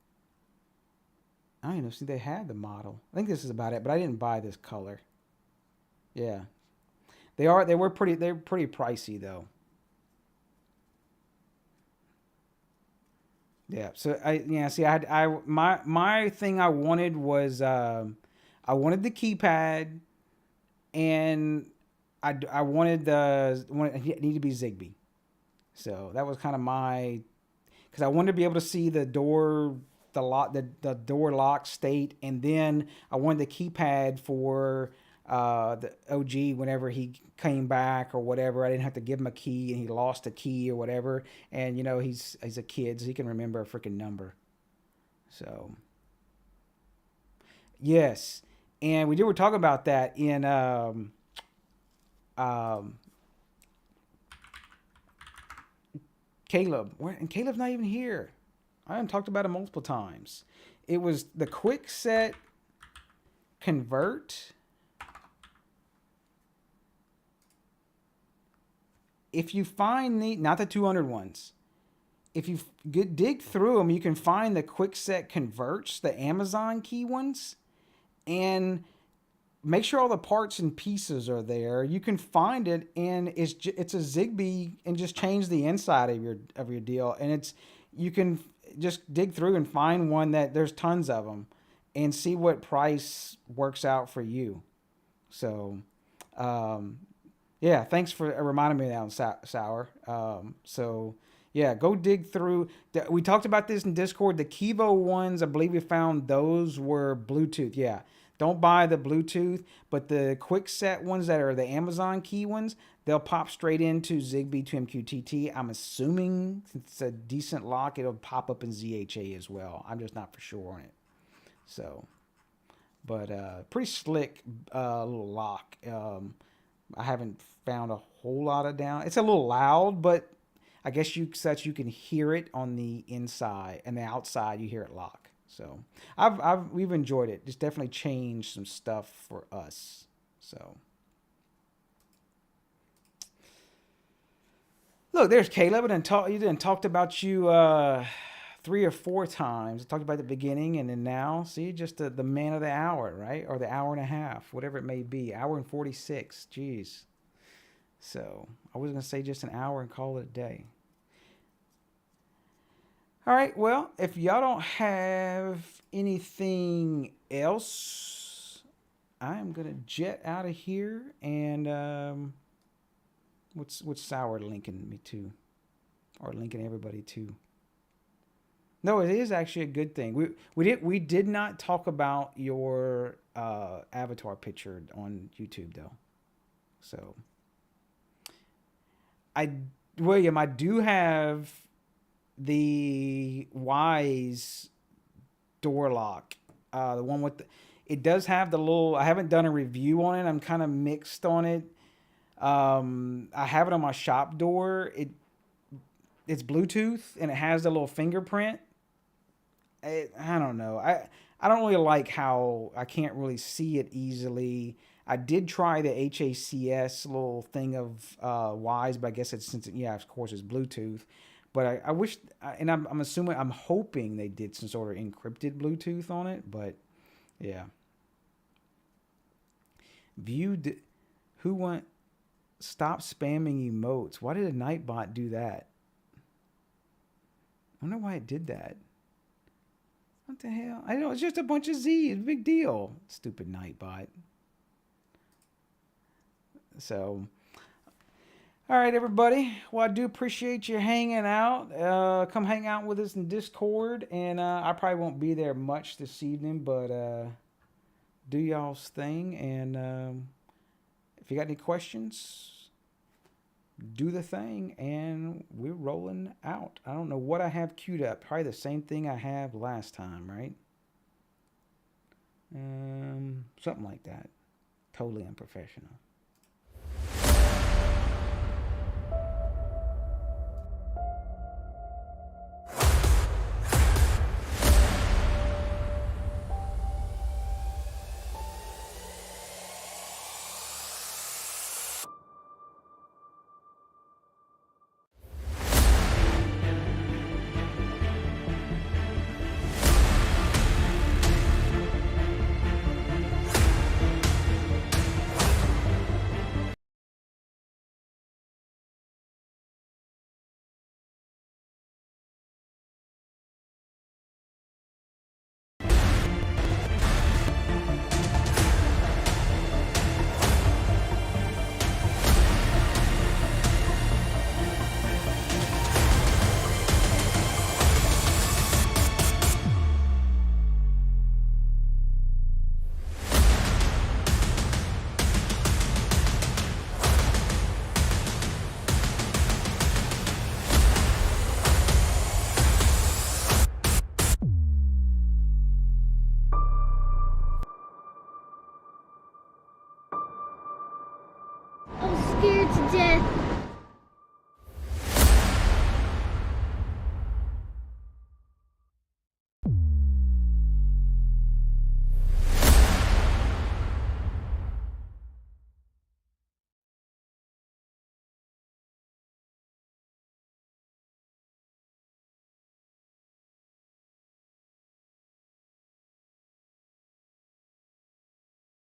I don't even know. See, they had the model. I think this is about it, but I didn't buy this color. Yeah, they're pretty pricey though. Yeah. So my thing I wanted was I wanted the keypad, and I wanted it needed to be Zigbee. So that was kind of because I wanted to be able to see the door. The door lock state, and then I wanted the keypad for the OG whenever he came back or whatever. I didn't have to give him a key and he lost a key or whatever. And he's a kid, so he can remember a freaking number. So yes, and we were talking about that in Caleb. And Caleb's not even here. I haven't talked about it multiple times. It was the Quickset Convert. If you find not the 200 ones, if you dig through them, you can find the Quickset Converts, the Amazon key ones, and make sure all the parts and pieces are there. You can find it, and it's a Zigbee, and just change the inside of your deal, and you can just dig through and find one that there's tons of them, and see what price works out for you. So Yeah, thanks for reminding me of that on Sour. So yeah, go dig through. We talked about this in Discord. The Kivo ones, I believe we found those were Bluetooth. Yeah, don't buy the Bluetooth, but the quick set ones that are the Amazon key ones, they'll pop straight into Zigbee to MQTT. I'm assuming since it's a decent lock, it'll pop up in ZHA as well. I'm just not for sure on it. So, but pretty slick little lock. I haven't found a whole lot of down. It's a little loud, but I guess you can hear it on the inside, and the outside you hear it lock. So we've enjoyed it. It's definitely changed some stuff for us. So look, there's Caleb. You didn't talked about you 3 or 4 times. I talked about the beginning, and then now, see, just the man of the hour, right? Or the hour and a half, whatever it may be. Hour and 46. Jeez. So I was going to say just an hour and call it a day. All right. Well, if y'all don't have anything else, I'm going to jet out of here. And what's Sour linking me to? Or linking everybody to? No, it is actually a good thing. We did not talk about your avatar picture on YouTube though. So William, I do have the Wise door lock. The one with it does have the little, I haven't done a review on it. I'm kind of mixed on it. I have it on my shop door. It's Bluetooth and it has the little fingerprint. I don't know. I don't really like how I can't really see it easily. I did try the HACS little thing of Wise, but I guess of course it's Bluetooth. But I wish, and I'm assuming, I'm hoping they did some sort of encrypted Bluetooth on it. But yeah. Stop spamming emotes. Why did a Nightbot do that? I wonder why it did that. What the hell? I know, it's just a bunch of Z. It's a big deal. Stupid Nightbot. So, all right, everybody. Well, I do appreciate you hanging out. Come hang out with us in Discord. And I probably won't be there much this evening, but do y'all's thing. And if you got any questions, do the thing, and we're rolling out. I don't know what I have queued up. Probably the same thing I have last time, right? Something like that. Totally unprofessional. I'm scared to death.